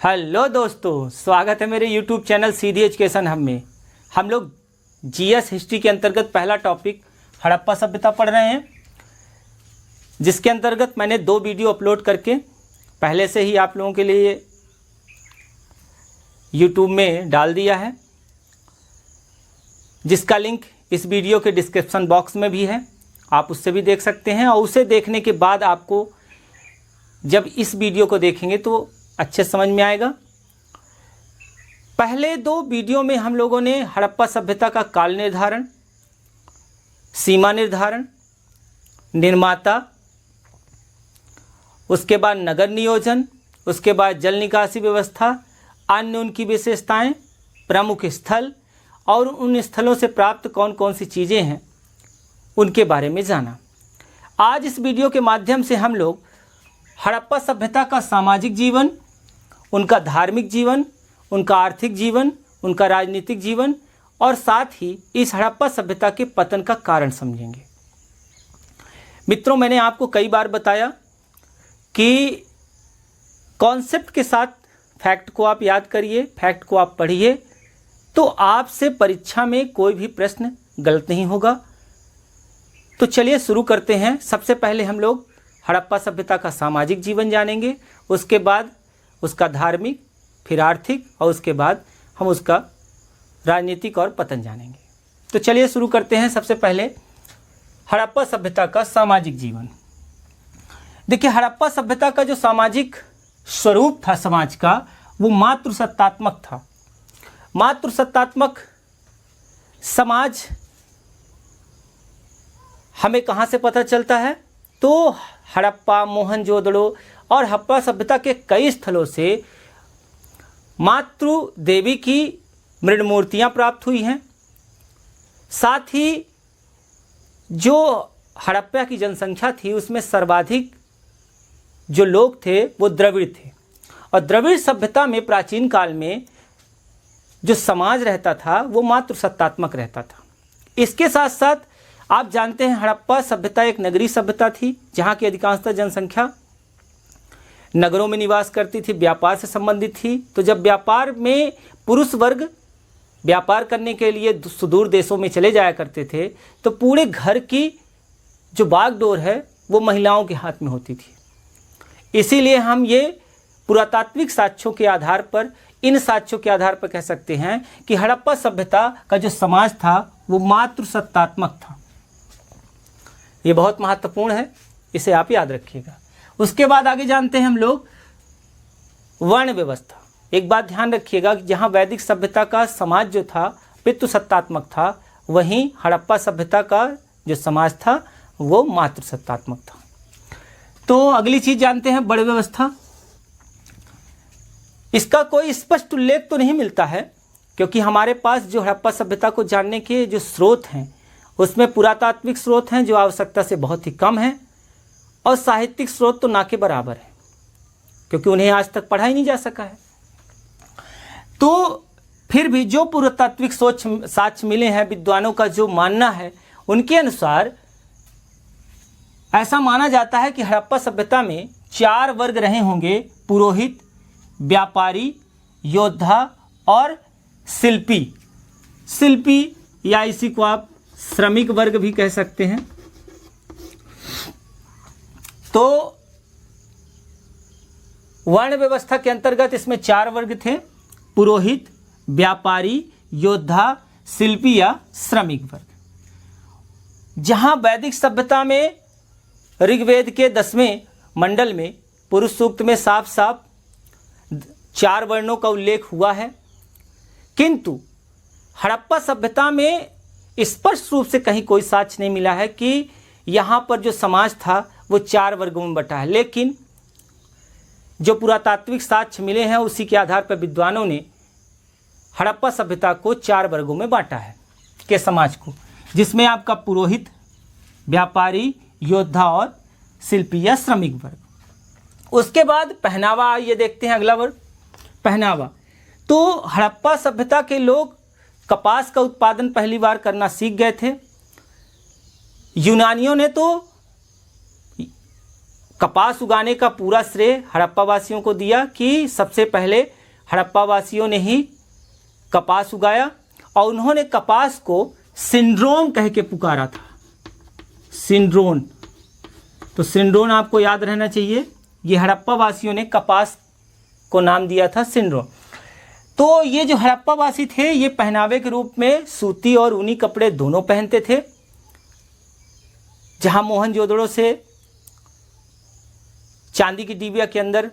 Hello दोस्तों, स्वागत है मेरे YouTube चैनल सीधी एजुकेशन हब में। हम लोग जीएस हिस्ट्री के अंतर्गत पहला टॉपिक हड़प्पा सभ्यता पढ़ रहे हैं, जिसके अंतर्गत मैंने 2 वीडियो अपलोड करके पहले से ही आप लोगों के लिए YouTube में डाल दिया है, जिसका लिंक इस वीडियो के डिस्क्रिप्शन बॉक्स में भी है। आप उससे भी देख सकते हैं और उसे देखने के बाद आपको जब इस वीडियो को देखेंगे तो अच्छे समझ में आएगा। पहले 2 वीडियो में हम लोगों ने हड़प्पा सभ्यता का काल निर्धारण, सीमा निर्धारण, निर्माता, उसके बाद नगर नियोजन, उसके बाद जल निकासी व्यवस्था, अन्य उनकी विशेषताएं, प्रमुख स्थल और उन स्थलों से प्राप्त कौन कौन सी चीज़ें हैं उनके बारे में जाना। आज इस वीडियो के माध्यम से हम लोग हड़प्पा सभ्यता का सामाजिक जीवन, उनका धार्मिक जीवन, उनका आर्थिक जीवन, उनका राजनीतिक जीवन और साथ ही इस हड़प्पा सभ्यता के पतन का कारण समझेंगे। मित्रों, मैंने आपको कई बार बताया कि कॉन्सेप्ट के साथ फैक्ट को आप याद करिए, फैक्ट को आप पढ़िए, तो आपसे परीक्षा में कोई भी प्रश्न गलत नहीं होगा। तो चलिए शुरू करते हैं। सबसे पहले हम लोग हड़प्पा सभ्यता का सामाजिक जीवन जानेंगे, उसके बाद उसका धार्मिक, फिर आर्थिक और उसके बाद हम उसका राजनीतिक और पतन जानेंगे। तो चलिए शुरू करते हैं। सबसे पहले हड़प्पा सभ्यता का सामाजिक जीवन। देखिए, हड़प्पा सभ्यता का जो सामाजिक स्वरूप था समाज का, वो मातृसत्तात्मक था। मातृसत्तात्मक समाज हमें कहाँ से पता चलता है? तो हड़प्पा, मोहनजोदड़ो और हड़प्पा सभ्यता के कई स्थलों से मातृ देवी की मृण मूर्तियाँ प्राप्त हुई हैं। साथ ही जो हड़प्पा की जनसंख्या थी उसमें सर्वाधिक जो लोग थे वो द्रविड़ थे। और द्रविड़ सभ्यता में प्राचीन काल में जो समाज रहता था वो मातृसत्तात्मक रहता था। इसके साथ साथ आप जानते हैं हड़प्पा सभ्यता एक नगरीय सभ्यता थी, जहाँ की अधिकांशतः जनसंख्या नगरों में निवास करती थी, व्यापार से संबंधित थी। तो जब व्यापार में पुरुष वर्ग व्यापार करने के लिए सुदूर देशों में चले जाया करते थे, तो पूरे घर की जो बागडोर है वो महिलाओं के हाथ में होती थी। इसीलिए हम ये पुरातात्विक साक्ष्यों के आधार पर, इन साक्ष्यों के आधार पर कह सकते हैं कि हड़प्पा सभ्यता का जो समाज था वो मातृसत्तात्मक था। ये बहुत महत्वपूर्ण है, इसे आप याद रखिएगा। उसके बाद आगे जानते हैं हम लोग वर्ण व्यवस्था। एक बात ध्यान रखिएगा कि जहाँ वैदिक सभ्यता का समाज जो था पितृसत्तात्मक था, वहीं हड़प्पा सभ्यता का जो समाज था वो मातृसत्तात्मक था। तो अगली चीज जानते हैं वर्ण व्यवस्था। इसका कोई स्पष्ट उल्लेख तो नहीं मिलता है, क्योंकि हमारे पास जो हड़प्पा सभ्यता को जानने के जो स्रोत हैं उसमें पुरातात्विक स्रोत हैं जो आवश्यकता से बहुत ही कम हैं, और साहित्यिक स्रोत तो ना के बराबर है, क्योंकि उन्हें आज तक पढ़ा ही नहीं जा सका है। तो फिर भी जो पुरातात्विक साक्ष्य मिले हैं, विद्वानों का जो मानना है, उनके अनुसार ऐसा माना जाता है कि हड़प्पा सभ्यता में 4 वर्ग रहे होंगे: पुरोहित, व्यापारी, योद्धा और शिल्पी। शिल्पी या इसी को आप श्रमिक वर्ग भी कह सकते हैं। तो वर्ण व्यवस्था के अंतर्गत इसमें 4 वर्ग थे: पुरोहित, व्यापारी, योद्धा, शिल्पी या श्रमिक वर्ग। जहां वैदिक सभ्यता में ऋग्वेद के 10वें मंडल में पुरुष सूक्त में साफ साफ 4 वर्णों का उल्लेख हुआ है, किंतु हड़प्पा सभ्यता में स्पष्ट रूप से कहीं कोई साक्ष्य नहीं मिला है कि यहाँ पर जो समाज था वो 4 वर्गों में बटा है। लेकिन जो पुरातात्विक साक्ष्य मिले हैं उसी के आधार पर विद्वानों ने हड़प्पा सभ्यता को 4 वर्गों में बांटा है के समाज को, जिसमें आपका पुरोहित, व्यापारी, योद्धा और शिल्पी या श्रमिक वर्ग। उसके बाद पहनावा, ये देखते हैं अगला वर्ग पहनावा। तो हड़प्पा सभ्यता के लोग कपास का उत्पादन पहली बार करना सीख गए थे। यूनानियों ने तो कपास उगाने का पूरा श्रेय हड़प्पा वासियों को दिया कि सबसे पहले हड़प्पा वासियों ने ही कपास उगाया और उन्होंने कपास को सिंड्रोन कह के पुकारा था। सिंड्रोन, तो सिंड्रोन आपको याद रहना चाहिए। ये हड़प्पा वासियों ने कपास को नाम दिया था सिंड्रोन। तो ये जो हड़प्पा वासी थे ये पहनावे के रूप में सूती और ऊनी कपड़े दोनों पहनते थे। जहां मोहनजोदड़ो से चांदी की डिबिया के अंदर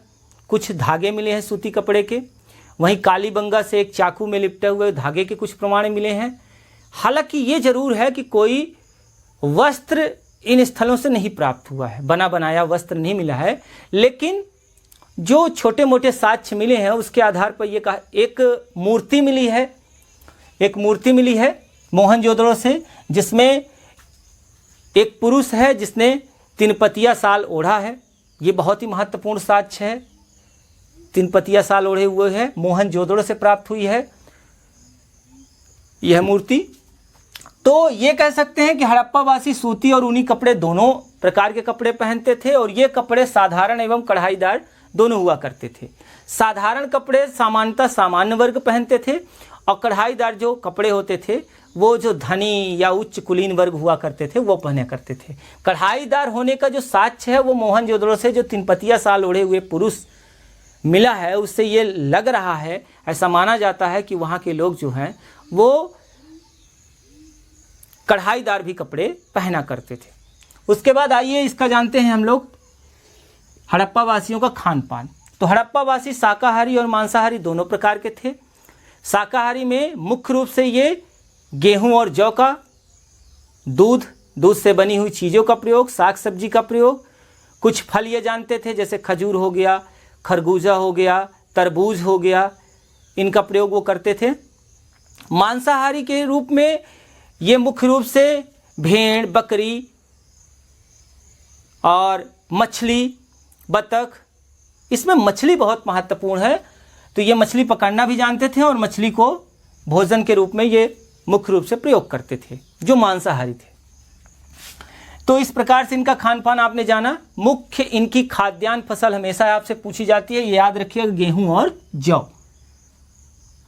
कुछ धागे मिले हैं सूती कपड़े के, वहीं कालीबंगा से एक चाकू में लिपटे हुए धागे के कुछ प्रमाण मिले हैं। हालांकि ये जरूर है कि कोई वस्त्र इन स्थलों से नहीं प्राप्त हुआ है, बना बनाया वस्त्र नहीं मिला है, लेकिन जो छोटे मोटे साक्ष्य मिले हैं उसके आधार पर ये कहा एक मूर्ति मिली है मोहनजोदड़ो से, जिसमें एक पुरुष है जिसने तिनपतिया साल ओढ़ा है। ये बहुत ही महत्वपूर्ण साक्ष्य है। तिनपतिया साल ओढ़े हुए है, मोहनजोदड़ो से प्राप्त हुई है यह मूर्ति। तो ये कह सकते हैं कि हड़प्पा वासी सूती और ऊनी कपड़े दोनों प्रकार के कपड़े पहनते थे और ये कपड़े साधारण एवं कढ़ाईदार दोनों हुआ करते थे। साधारण कपड़े सामान्यतः सामान्य वर्ग पहनते थे और कढ़ाईदार जो कपड़े होते थे वो जो धनी या उच्च कुलीन वर्ग हुआ करते थे वो पहने करते थे। कढ़ाईदार होने का जो साक्ष्य है वो मोहनजोदड़ो से जो तिनपतिया साल ओढ़े हुए पुरुष मिला है उससे ये लग रहा है, ऐसा माना जाता है कि वहाँ के लोग जो हैं वो कढ़ाईदार भी कपड़े पहना करते थे। उसके बाद आइए इसका जानते हैं हम लोग हड़प्पा वासियों का खान पान। तो हड़प्पा वासी शाकाहारी और मांसाहारी दोनों प्रकार के थे। शाकाहारी में मुख्य रूप से ये गेहूं और जौ का, दूध से बनी हुई चीज़ों का प्रयोग, साग सब्जी का प्रयोग, कुछ फल ये जानते थे जैसे खजूर हो गया, खरबूजा हो गया, तरबूज हो गया, इनका प्रयोग वो करते थे। मांसाहारी के रूप में ये मुख्य रूप से भेड़, बकरी और मछली, बतख, इसमें मछली बहुत महत्वपूर्ण है। तो ये मछली पकड़ना भी जानते थे और मछली को भोजन के रूप में ये मुख्य रूप से प्रयोग करते थे जो मांसाहारी थे। तो इस प्रकार से इनका खान पान आपने जाना। मुख्य इनकी खाद्यान्न फसल हमेशा आपसे पूछी जाती है, ये याद रखिएगा, गेहूं और जौ।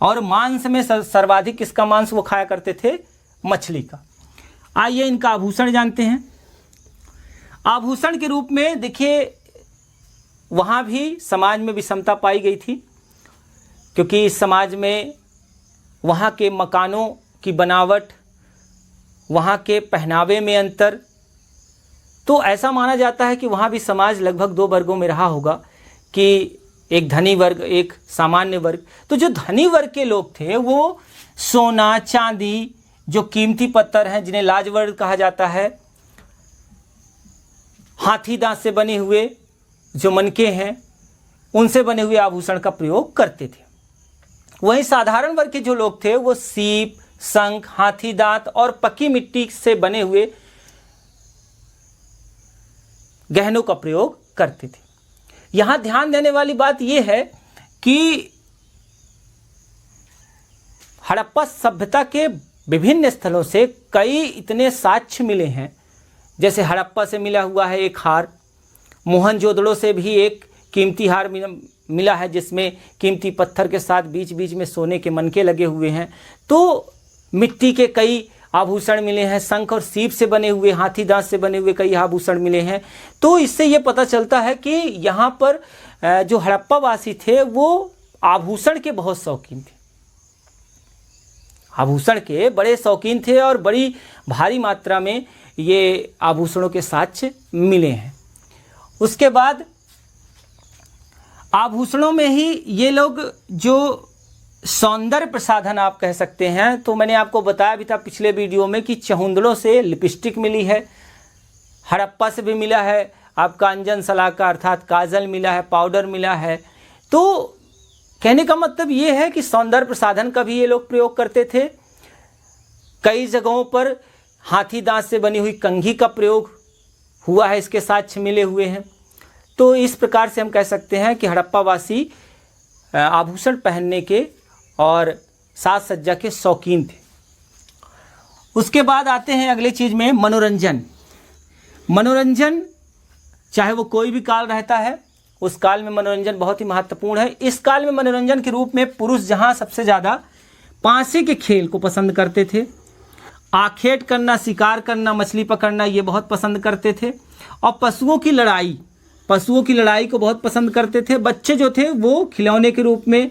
और मांस में सर्वाधिक किसका मांस वो खाया करते थे? मछली का। आइए इनका आभूषण जानते हैं। आभूषण के रूप में देखिए वहाँ भी समाज में विषमता पाई गई थी, क्योंकि इस समाज में वहाँ के मकानों की बनावट, वहाँ के पहनावे में अंतर, तो ऐसा माना जाता है कि वहाँ भी समाज लगभग दो वर्गों में रहा होगा कि एक धनी वर्ग, एक सामान्य वर्ग। तो जो धनी वर्ग के लोग थे वो सोना, चांदी, जो कीमती पत्थर हैं जिन्हें लाजवर्द कहा जाता है, हाथी दांत से बने हुए जो मनके हैं उनसे बने हुए आभूषण का प्रयोग करते थे। वहीं साधारण वर्ग के जो लोग थे वो सीप, शंख, हाथी दांत और पक्की मिट्टी से बने हुए गहनों का प्रयोग करते थे। यहां ध्यान देने वाली बात यह है कि हड़प्पा सभ्यता के विभिन्न स्थलों से कई इतने साक्ष्य मिले हैं। जैसे हड़प्पा से मिला हुआ है एक हार, मोहनजोदड़ो से भी एक कीमती हार मिला है जिसमें कीमती पत्थर के साथ बीच बीच में सोने के मनके लगे हुए हैं। तो मिट्टी के कई आभूषण मिले हैं, शंख और सीप से बने हुए, हाथी दांत से बने हुए कई आभूषण मिले हैं। तो इससे ये पता चलता है कि यहाँ पर जो हड़प्पा वासी थे वो आभूषण के बहुत शौकीन थे, आभूषण के बड़े शौकीन थे और बड़ी भारी मात्रा में ये आभूषणों के साक्ष्य मिले हैं। उसके बाद आभूषणों में ही ये लोग जो सौंदर्य प्रसाधन आप कह सकते हैं, तो मैंने आपको बताया भी था पिछले वीडियो में कि चहुंदड़ों से लिपस्टिक मिली है, हड़प्पा से भी मिला है आपका अंजन सलाका अर्थात काजल मिला है, पाउडर मिला है। तो कहने का मतलब ये है कि सौंदर्य प्रसाधन का भी ये लोग प्रयोग करते थे। कई जगहों पर हाथी दांत से बनी हुई कंघी का प्रयोग हुआ है, इसके साक्ष्य मिले हुए हैं। तो इस प्रकार से हम कह सकते हैं कि हड़प्पा वासी आभूषण पहनने के और साज सज्जा के शौकीन थे। उसके बाद आते हैं अगले चीज़ में मनोरंजन। मनोरंजन चाहे वो कोई भी काल रहता है, उस काल में मनोरंजन बहुत ही महत्वपूर्ण है। इस काल में मनोरंजन के रूप में पुरुष जहाँ सबसे ज़्यादा पासे के खेल को पसंद करते थे, आखेट करना, शिकार करना, मछली पकड़ना ये बहुत पसंद करते थे, और पशुओं की लड़ाई को बहुत पसंद करते थे। बच्चे जो थे वो खिलौने के रूप में,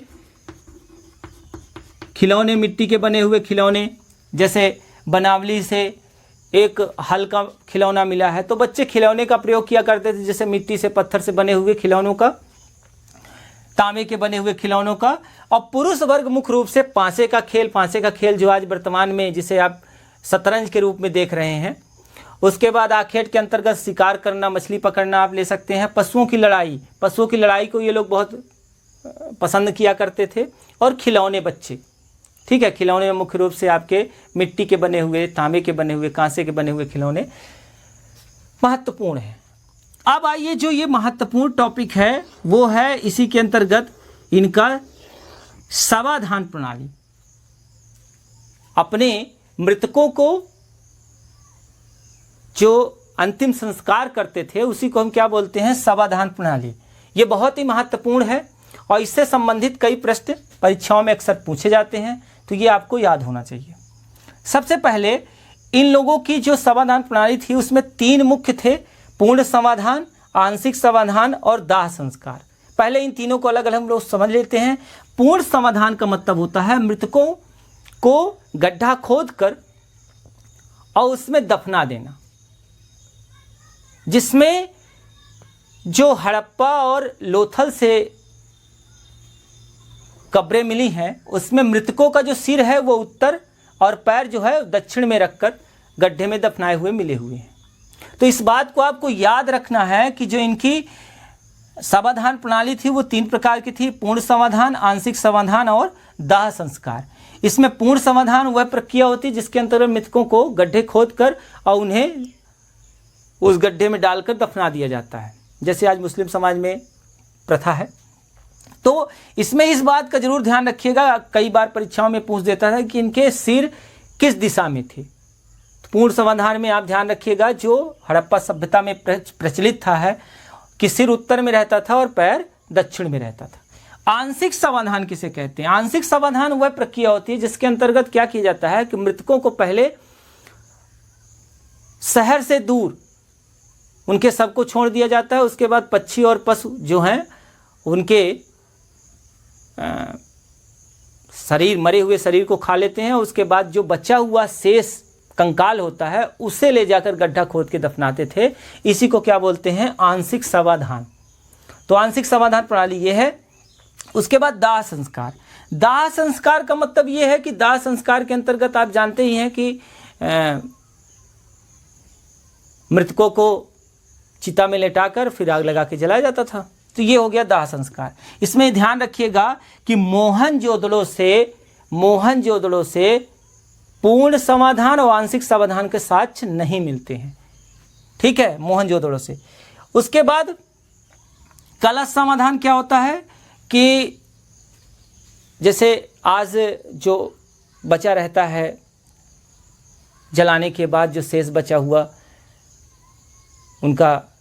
खिलौने, मिट्टी के बने हुए खिलौने, जैसे बनावली से एक हल का खिलौना मिला है तो बच्चे खिलौने का प्रयोग किया करते थे, जैसे मिट्टी से, पत्थर से बने हुए खिलौनों का, तांबे के बने हुए खिलौनों का। और पुरुष वर्ग मुख्य रूप से पासे का खेल जो आज वर्तमान में जिसे आप शतरंज के रूप में देख रहे हैं। उसके बाद आखेट के अंतर्गत शिकार करना, मछली पकड़ना आप ले सकते हैं। पशुओं की लड़ाई को ये लोग बहुत पसंद किया करते थे। और खिलौने बच्चे, ठीक है, खिलौने में मुख्य रूप से आपके मिट्टी के बने हुए, तांबे के बने हुए, कांसे के बने हुए खिलौने महत्वपूर्ण हैं। अब आइए जो ये महत्वपूर्ण टॉपिक है वो है इसी के अंतर्गत इनका समाधान प्रणाली। अपने मृतकों को जो अंतिम संस्कार करते थे उसी को हम क्या बोलते हैं, समाधान प्रणाली। ये बहुत ही महत्वपूर्ण है और इससे संबंधित कई प्रश्न परीक्षाओं में अक्सर पूछे जाते हैं, तो ये आपको याद होना चाहिए। सबसे पहले इन लोगों की जो समाधान प्रणाली थी उसमें 3 मुख्य थे, पूर्ण समाधान, आंशिक समाधान और दाह संस्कार। पहले इन तीनों को अलग अलग हम लोग समझ लेते हैं। पूर्ण समाधान का मतलब होता है मृतकों को गड्ढा खोदकर और उसमें दफना देना, जिसमें जो हड़प्पा और लोथल से कब्रें मिली हैं उसमें मृतकों का जो सिर है वो उत्तर और पैर जो है दक्षिण में रखकर गड्ढे में दफनाए हुए मिले हुए हैं। तो इस बात को आपको याद रखना है कि जो इनकी समाधान प्रणाली थी वो 3 प्रकार की थी, पूर्ण समाधान, आंशिक समाधान और दाह संस्कार। इसमें पूर्ण समाधान वह प्रक्रिया होती है जिसके अंतर्गत मृतकों को गड्ढे खोदकर और उन्हें उस गड्ढे में डालकर दफना दिया जाता है, जैसे आज मुस्लिम समाज में प्रथा है। तो इसमें इस बात का जरूर ध्यान रखिएगा, कई बार परीक्षाओं में पूछ देता है कि इनके सिर किस दिशा में थे। तो पूर्ण समाधान में आप ध्यान रखिएगा जो हड़प्पा सभ्यता में प्रचलित था है कि सिर उत्तर में रहता था और पैर दक्षिण में रहता था। आंशिक समाधान किसे कहते हैं? आंशिक समाधान वह प्रक्रिया होती है जिसके अंतर्गत क्या किया जाता है कि मृतकों को पहले शहर से दूर उनके शव को छोड़ दिया जाता है, उसके बाद पक्षी और पशु जो हैं उनके शरीर, मरे हुए शरीर को खा लेते हैं। उसके बाद जो बचा हुआ शेष कंकाल होता है उसे ले जाकर गड्ढा खोद के दफनाते थे। इसी को क्या बोलते हैं? आंशिक समाधान। तो आंशिक समाधान प्रणाली ये है। उसके बाद दाह संस्कार। दाह संस्कार का मतलब ये है कि दाह संस्कार के अंतर्गत आप जानते ही हैं कि मृतकों को चिता में लेटाकर फिर आग लगा के जलाया जाता था। तो ये हो गया दाह संस्कार। इसमें ध्यान रखिएगा कि मोहनजोदड़ो से पूर्ण समाधान और आंशिक समाधान के साक्ष्य नहीं मिलते हैं, ठीक है, मोहनजोदड़ो से। उसके बाद कलश समाधान क्या होता है कि जैसे आज जो बचा रहता है जलाने के बाद जो शेष बचा हुआ उनका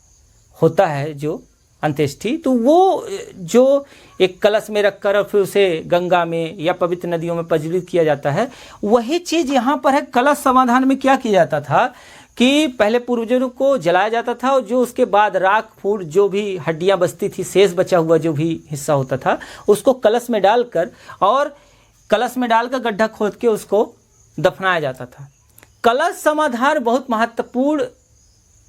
होता है जो अंत्येष्टि, तो वो जो एक कलश में रखकर और फिर उसे गंगा में या पवित्र नदियों में प्रज्वलित किया जाता है, वही चीज़ यहाँ पर है। कलश समाधान में क्या किया जाता था कि पहले पूर्वजों को जलाया जाता था और जो उसके बाद राख फूट जो भी हड्डियाँ बचती थी, शेष बचा हुआ जो भी हिस्सा होता था, उसको कलश में डालकर गड्ढा खोद के उसको दफनाया जाता था। कलश समाधान बहुत महत्वपूर्ण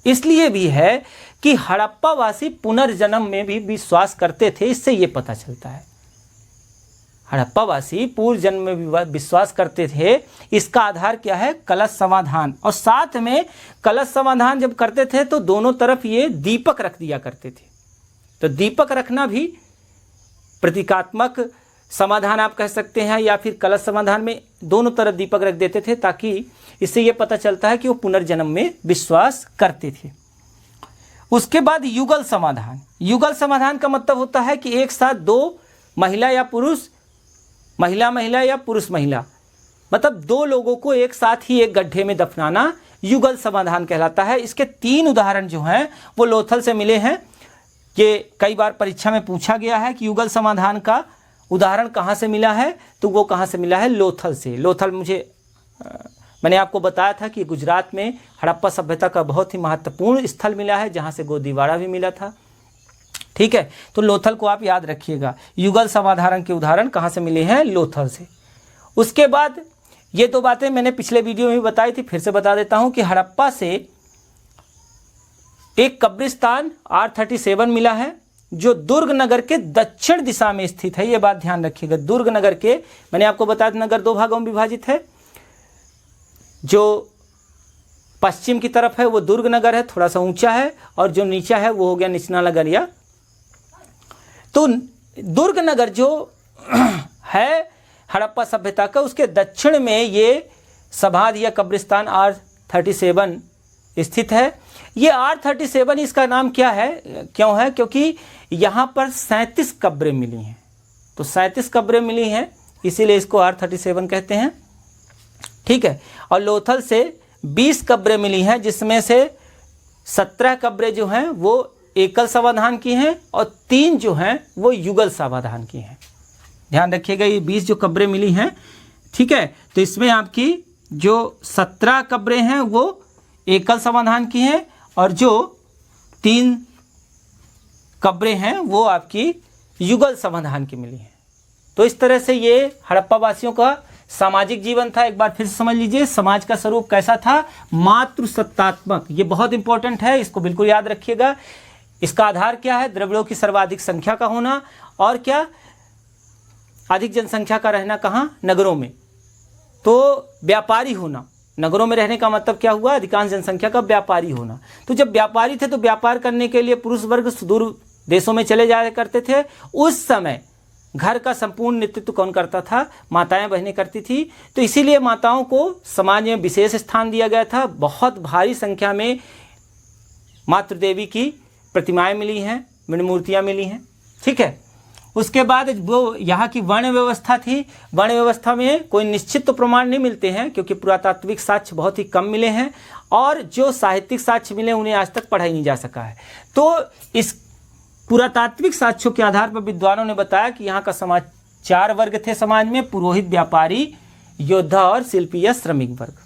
इसलिए भी है कि हड़प्पावासी पुनर्जन्म में भी विश्वास करते थे। इससे ये पता चलता है हड़प्पावासी पूर्व जन्म में भी विश्वास करते थे। इसका आधार क्या है? कलश समाधान। और साथ में कलश समाधान जब करते थे तो दोनों तरफ ये दीपक रख दिया करते थे। तो दीपक रखना भी प्रतीकात्मक समाधान आप कह सकते हैं, या फिर कलश समाधान में दोनों तरफ दीपक रख देते थे ताकि इससे ये पता चलता है कि वो पुनर्जन्म में विश्वास करते थे। उसके बाद युगल समाधान। युगल समाधान का मतलब होता है कि एक साथ 2 महिला या पुरुष, महिला या पुरुष महिला, मतलब 2 लोगों को एक साथ ही एक गड्ढे में दफनाना युगल समाधान कहलाता है। इसके 3 उदाहरण जो हैं वो लोथल से मिले हैं। ये कई बार परीक्षा में पूछा गया है कि युगल समाधान का उदाहरण कहाँ से मिला है, तो वो कहाँ से मिला है, लोथल से। लोथल मैंने आपको बताया था कि गुजरात में हड़प्पा सभ्यता का बहुत ही महत्वपूर्ण स्थल मिला है, जहाँ से गोदीवाड़ा भी मिला था। ठीक है, तो लोथल को आप याद रखिएगा। युगल समाधान के उदाहरण कहाँ से मिले हैं, लोथल से। उसके बाद ये दो बातें मैंने पिछले वीडियो में भी बताई थी, फिर से बता देता हूँ कि हड़प्पा से एक कब्रिस्तान R37 मिला है जो दुर्ग नगर के दक्षिण दिशा में स्थित है। ये बात ध्यान रखिएगा। दुर्ग नगर के, मैंने आपको बताया था नगर दो भागों में विभाजित है। जो पश्चिम की तरफ है वो दुर्ग नगर है, थोड़ा सा ऊंचा है, और जो नीचा है वो हो गया निचला नगरिया। तो दुर्ग नगर जो है हड़प्पा सभ्यता का, उसके दक्षिण में ये समाधि या कब्रिस्तान R37 स्थित है। ये R37 इसका नाम क्या है, क्यों है, क्योंकि यहाँ पर 37 कब्रें मिली हैं। तो 37 कब्रें मिली हैं, इसीलिए इसको R37 कहते हैं। ठीक है, और लोथल से 20 कब्रें मिली हैं, जिसमें से 17 कब्रें जो हैं वो एकल समाधान की हैं और 3 जो हैं वो युगल समाधान की हैं। ध्यान रखिएगा, ये 20 जो कब्रें मिली हैं, ठीक है, तो इसमें आपकी जो 17 कब्रें हैं वो एकल समाधान की हैं और जो 3 कब्रें हैं वो आपकी युगल समाधान की मिली हैं। तो इस तरह से ये हड़प्पा वासियों का सामाजिक जीवन था। एक बार फिर से समझ लीजिए, समाज का स्वरूप कैसा था, मातृसत्तात्मक। ये बहुत इंपॉर्टेंट है, इसको बिल्कुल याद रखिएगा। इसका आधार क्या है, द्रविड़ों की सर्वाधिक संख्या का होना, और क्या, अधिक जनसंख्या का रहना कहाँ, नगरों में। तो व्यापारी होना, नगरों में रहने का मतलब क्या हुआ, अधिकांश जनसंख्या का व्यापारी होना। तो जब व्यापारी थे तो व्यापार करने के लिए पुरुष वर्ग सुदूर देशों में चले जाया करते थे। उस समय घर का संपूर्ण नेतृत्व कौन करता था, माताएं बहनें करती थी। तो इसीलिए माताओं को समाज में विशेष स्थान दिया गया था। बहुत भारी संख्या में मातृदेवी की प्रतिमाएं मिली हैं, मृणमूर्तियां मिली हैं। ठीक है, उसके बाद वो यहाँ की वर्ण व्यवस्था थी। वर्ण व्यवस्था में कोई निश्चित तो प्रमाण नहीं मिलते हैं, क्योंकि पुरातात्विक साक्ष्य बहुत ही कम मिले हैं, और जो साहित्यिक साक्ष्य मिले उन्हें आज तक पढ़ा ही नहीं जा सका है। तो इस पुरातात्विक साक्ष्यों के आधार पर विद्वानों ने बताया कि यहाँ का समाज 4 वर्ग थे समाज में, पुरोहित, व्यापारी, योद्धा और शिल्पी या श्रमिक वर्ग।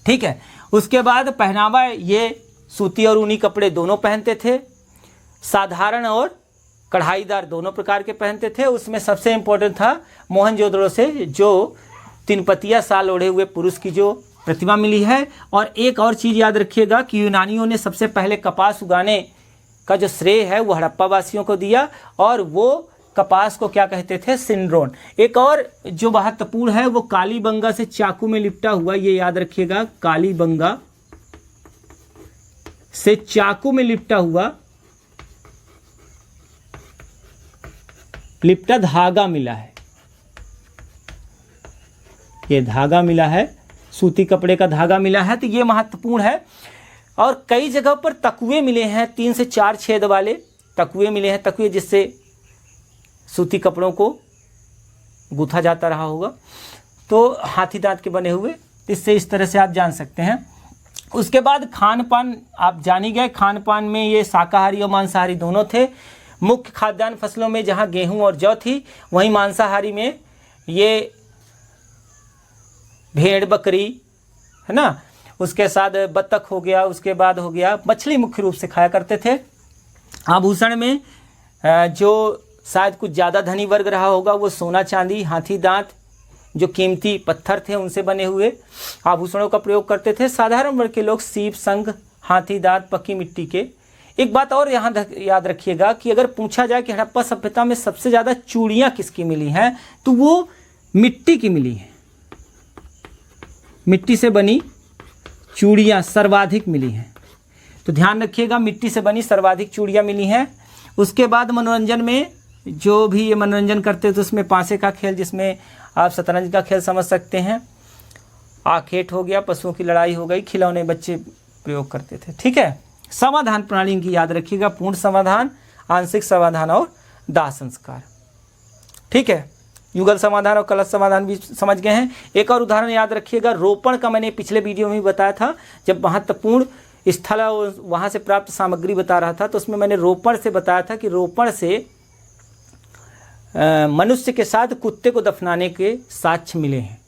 ठीक है, उसके बाद पहनावा, ये सूती और ऊनी कपड़े दोनों पहनते थे। साधारण और कढ़ाईदार दोनों प्रकार के पहनते थे। उसमें सबसे इम्पोर्टेंट था मोहनजोदड़ो से जो 3 पतिया साल ओढ़े हुए पुरुष की जो प्रतिमा मिली है। और एक और चीज़ याद रखिएगा कि यूनानियों ने सबसे पहले कपास उगाने का जो श्रेय है वो हड़प्पा वासियों को दिया, और वो कपास को क्या कहते थे, सिंड्रोन। एक और जो महत्वपूर्ण है वो कालीबंगा से चाकू में लिपटा हुआ, ये याद रखिएगा, कालीबंगा से चाकू में लिपटा धागा मिला है। ये धागा मिला है, सूती कपड़े का धागा मिला है, तो ये महत्वपूर्ण है। और कई जगह पर तकुए मिले हैं, 3 से 4 छेद वाले तकुए मिले हैं। तकुए जिससे सूती कपड़ों को गूंथा जाता रहा होगा, तो हाथी दांत के बने हुए, इससे इस तरह से आप जान सकते हैं। उसके बाद खान पान आप जान ही गए। खान पान में ये शाकाहारी और मांसाहारी दोनों थे। मुख्य खाद्यान्न फसलों में जहाँ गेहूं और जौ थी, वहीं मांसाहारी में ये भेड़ बकरी है ना, उसके साथ बत्तख हो गया, उसके बाद हो गया मछली, मुख्य रूप से खाया करते थे। आभूषण में जो शायद कुछ ज़्यादा धनी वर्ग रहा होगा वो सोना चांदी, हाथी दांत, जो कीमती पत्थर थे उनसे बने हुए आभूषणों का प्रयोग करते थे। साधारण वर्ग के लोग सीप, संग, हाथी दांत, पक्की मिट्टी के। एक बात और यहाँ याद रखिएगा कि अगर पूछा जाए कि हड़प्पा सभ्यता में सबसे ज़्यादा चूड़ियाँ किसकी मिली हैं, तो वो मिट्टी की मिली हैं। मिट्टी से बनी चूड़ियाँ सर्वाधिक मिली हैं। तो ध्यान रखिएगा, मिट्टी से बनी सर्वाधिक चूड़ियाँ मिली हैं। उसके बाद मनोरंजन में जो भी ये मनोरंजन करते थे उसमें पासे का खेल, जिसमें आप शतरंज का खेल समझ सकते हैं, आखेट हो गया, पशुओं की लड़ाई हो गई, खिलौने बच्चे प्रयोग करते थे। ठीक है, समाधान प्रणाली इनकी याद रखिएगा, पूर्ण समाधान, आंशिक समाधान और दाह संस्कार। ठीक है, युगल समाधान और कलश समाधान भी समझ गए हैं। एक और उदाहरण याद रखिएगा, रोपण का मैंने पिछले वीडियो में भी बताया था। जब महत्वपूर्ण स्थल और वहाँ से प्राप्त सामग्री बता रहा था, तो उसमें मैंने रोपण से बताया था कि रोपण से मनुष्य के साथ कुत्ते को दफनाने के साक्ष्य मिले हैं।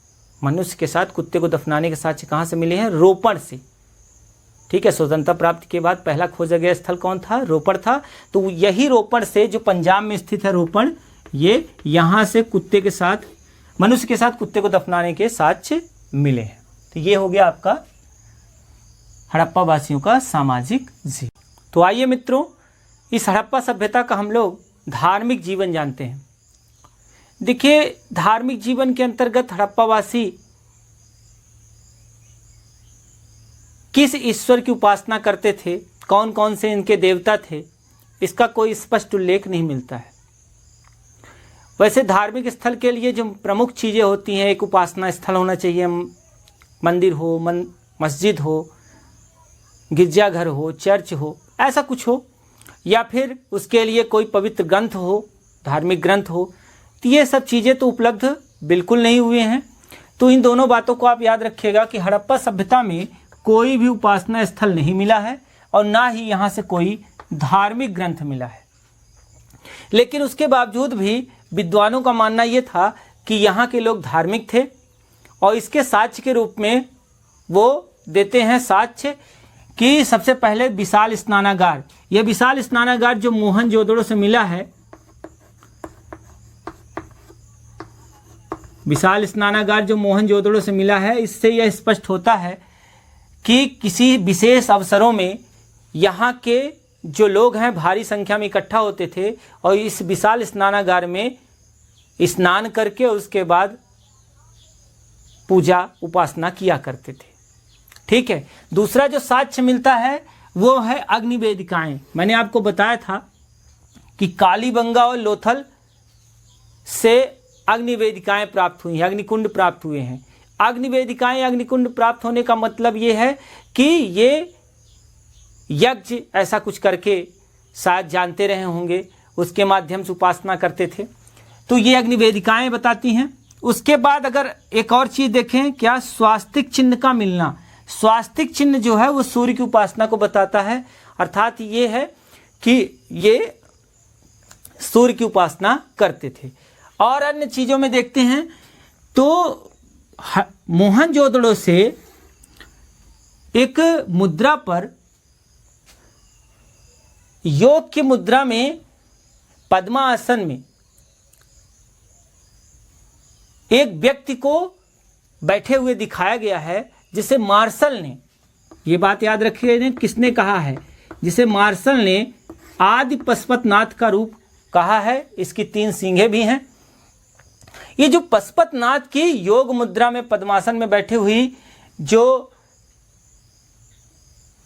मनुष्य के साथ कुत्ते को दफनाने के साक्ष्य कहाँ से मिले हैं? रोपण से। ठीक है, स्वतंत्रता प्राप्ति के बाद पहला खोजा गया स्थल कौन था? रोपण था। तो यही रोपण से, जो पंजाब में स्थित है रोपण, ये यहाँ से कुत्ते के साथ, मनुष्य के साथ कुत्ते को दफनाने के साक्ष्य मिले हैं। तो ये हो गया आपका हड़प्पा वासियों का सामाजिक जीवन। तो आइए मित्रों, इस हड़प्पा सभ्यता का हम लोग धार्मिक जीवन जानते हैं। देखिए, धार्मिक जीवन के अंतर्गत हड़प्पावासी किस ईश्वर की उपासना करते थे, कौन कौन से इनके देवता थे, इसका कोई स्पष्ट उल्लेख नहीं मिलता है। वैसे धार्मिक स्थल के लिए जो प्रमुख चीज़ें होती हैं, एक उपासना स्थल होना चाहिए, मंदिर हो, मस्जिद हो, गिरजाघर हो, चर्च हो, ऐसा कुछ हो, या फिर उसके लिए कोई पवित्र ग्रंथ हो, धार्मिक ग्रंथ हो। तो ये सब चीज़ें तो उपलब्ध बिल्कुल नहीं हुए हैं। तो इन दोनों बातों को आप याद रखिएगा कि हड़प्पा सभ्यता में कोई भी उपासना स्थल नहीं मिला है और ना ही यहाँ से कोई धार्मिक ग्रंथ मिला है। लेकिन उसके बावजूद भी विद्वानों का मानना ये था कि यहाँ के लोग धार्मिक थे, और इसके साक्ष्य के रूप में वो देते हैं साक्ष्य कि सबसे पहले विशाल स्नानागार, यह विशाल स्नानागार जो मोहनजोदड़ो से मिला है, विशाल स्नानागार जो मोहनजोदड़ो से मिला है, इससे यह स्पष्ट होता है कि किसी विशेष अवसरों में यहाँ के जो लोग हैं भारी संख्या में इकट्ठा होते थे और इस विशाल स्नानागार में स्नान करके उसके बाद पूजा उपासना किया करते थे। ठीक है, दूसरा जो साक्ष्य मिलता है वो है अग्निवेदिकाएं। मैंने आपको बताया था कि कालीबंगा और लोथल से अग्निवेदिकाएं प्राप्त हुई हैं, अग्निकुंड प्राप्त हुए हैं। अग्निवेदिकाएं, अग्निकुंड प्राप्त होने का मतलब ये है कि ये यज्ञ ऐसा कुछ करके शायद जानते रहे होंगे, उसके माध्यम से उपासना करते थे। तो ये अग्निवेदिकाएं बताती हैं। उसके बाद अगर एक और चीज़ देखें, क्या स्वास्तिक चिन्ह का मिलना। स्वास्तिक चिन्ह जो है वो सूर्य की उपासना को बताता है, अर्थात ये है कि ये सूर्य की उपासना करते थे। और अन्य चीज़ों में देखते हैं तो मोहनजोदड़ो से एक मुद्रा पर, योग की मुद्रा में, पद्मासन में एक व्यक्ति को बैठे हुए दिखाया गया है, जिसे मार्शल ने, ये बात याद रखिए किसने कहा है, जिसे मार्शल ने आदि पशुपतिनाथ का रूप कहा है। इसकी 3 सींगें भी हैं। ये जो पशुपतिनाथ की योग मुद्रा में पद्मासन में बैठी हुई जो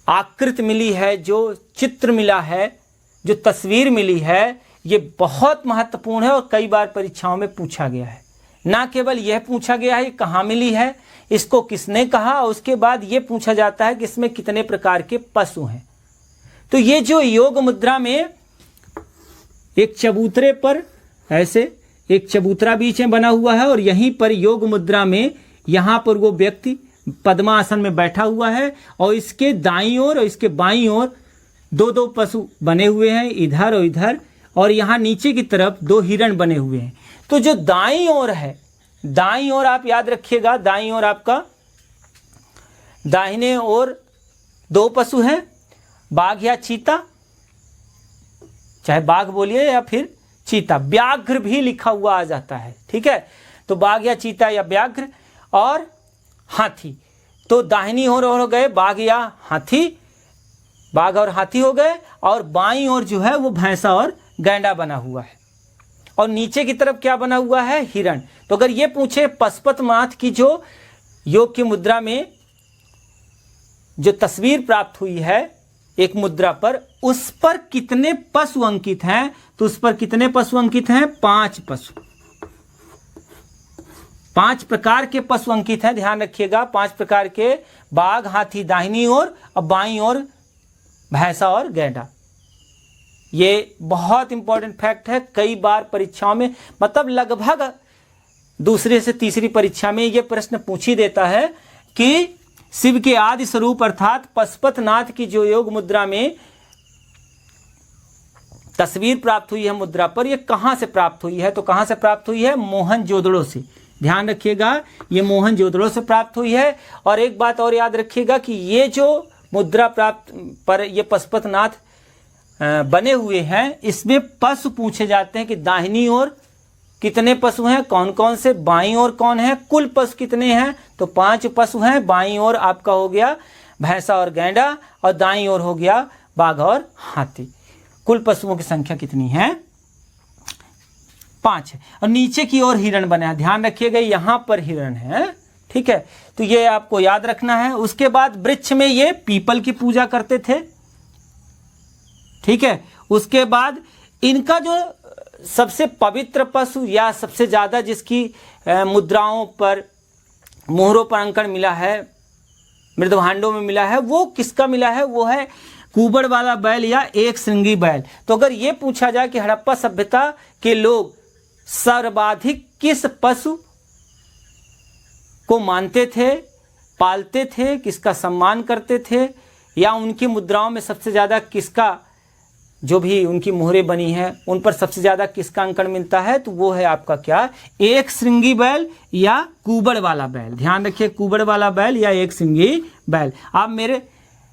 आकृति मिली है, जो चित्र मिला है, जो तस्वीर मिली है, ये बहुत महत्वपूर्ण है और कई बार परीक्षाओं में पूछा गया है। ना केवल यह पूछा गया है ये कहाँ मिली है, इसको किसने कहा, और उसके बाद ये पूछा जाता है कि इसमें कितने प्रकार के पशु हैं। तो ये जो योग मुद्रा में एक चबूतरे पर ऐसे एक चबूतरा बीच में बना हुआ है और यहीं पर योग मुद्रा में यहाँ पर वो व्यक्ति पद्मासन में बैठा हुआ है और इसके दाईं ओर और इसके बाईं ओर 2-2 पशु बने हुए हैं, इधर और इधर, और यहाँ नीचे की तरफ 2 हिरण बने हुए हैं। तो जो दाईं ओर है, दाईं ओर आप याद रखिएगा, दाईं ओर आपका, दाहिने ओर 2 पशु हैं, बाघ या चीता, चाहे बाघ बोलिए या फिर चीता, व्याघ्र भी लिखा हुआ आ जाता है। ठीक है, तो बाघ या चीता या व्याघ्र और हाथी। तो दाहिनी ओर हो गए बाघ या हाथी, बाघ और हाथी हो गए, और बाईं ओर जो है वो भैंसा और गैंडा बना हुआ है, और नीचे की तरफ क्या बना हुआ है? हिरण। तो अगर ये पूछे पशुपतिनाथ की जो योग की मुद्रा में जो तस्वीर प्राप्त हुई है एक मुद्रा पर, उस पर कितने पशु अंकित हैं, तो उस पर कितने पशु अंकित हैं? 5 पशु, 5 प्रकार के पशु अंकित हैं। ध्यान रखिएगा, 5 प्रकार के, बाघ, हाथी दाहिनी ओर और बाईं ओर भैंसा और गैंडा। ये बहुत इंपॉर्टेंट फैक्ट है, कई बार परीक्षाओं में, मतलब लगभग दूसरे से तीसरी परीक्षा में ये प्रश्न पूछ ही देता है कि शिव के आदि स्वरूप अर्थात पशुपतिनाथ की जो योग मुद्रा में तस्वीर प्राप्त हुई है मुद्रा पर, ये कहाँ से प्राप्त हुई है? तो कहाँ से प्राप्त हुई है? मोहनजोदड़ो से। ध्यान रखिएगा, ये मोहनजोदड़ो से प्राप्त हुई है। और एक बात और याद रखिएगा कि ये जो मुद्रा प्राप्त पर ये पशुपतिनाथ बने हुए हैं, इसमें पशु पूछे जाते हैं कि दाहिनी ओर कितने पशु हैं, कौन कौन से, बाईं ओर कौन है, कुल पशु कितने हैं? तो 5 पशु हैं। बाईं ओर आपका हो गया भैंसा और गैंडा, और दाईं ओर हो गया बाघ और हाथी। कुल पशुओं की संख्या कितनी है? 5 है। और नीचे की ओर हिरण बना है, ध्यान रखिएगा यहाँ पर हिरण है, ठीक है। तो ये आपको याद रखना है। उसके बाद वृक्ष में ये पीपल की पूजा करते थे, ठीक है। उसके बाद इनका जो सबसे पवित्र पशु या सबसे ज़्यादा जिसकी मुद्राओं पर मोहरों पर अंकन मिला है, मृदभांडों में मिला है, वो किसका मिला है? वो है कुबड़ वाला बैल या एक श्रृंगी बैल। तो अगर ये पूछा जाए कि हड़प्पा सभ्यता के लोग सर्वाधिक किस पशु को मानते थे, पालते थे, किसका सम्मान करते थे, या उनकी मुद्राओं में सबसे ज़्यादा किसका, जो भी उनकी मोहरें बनी हैं उन पर सबसे ज़्यादा किसका अंकन मिलता है? तो वो है आपका क्या? एक श्रृंगी बैल या कुबड़ वाला बैल। ध्यान रखिए, कुबड़ वाला बैल या एक श्रृंगी बैल। आप मेरे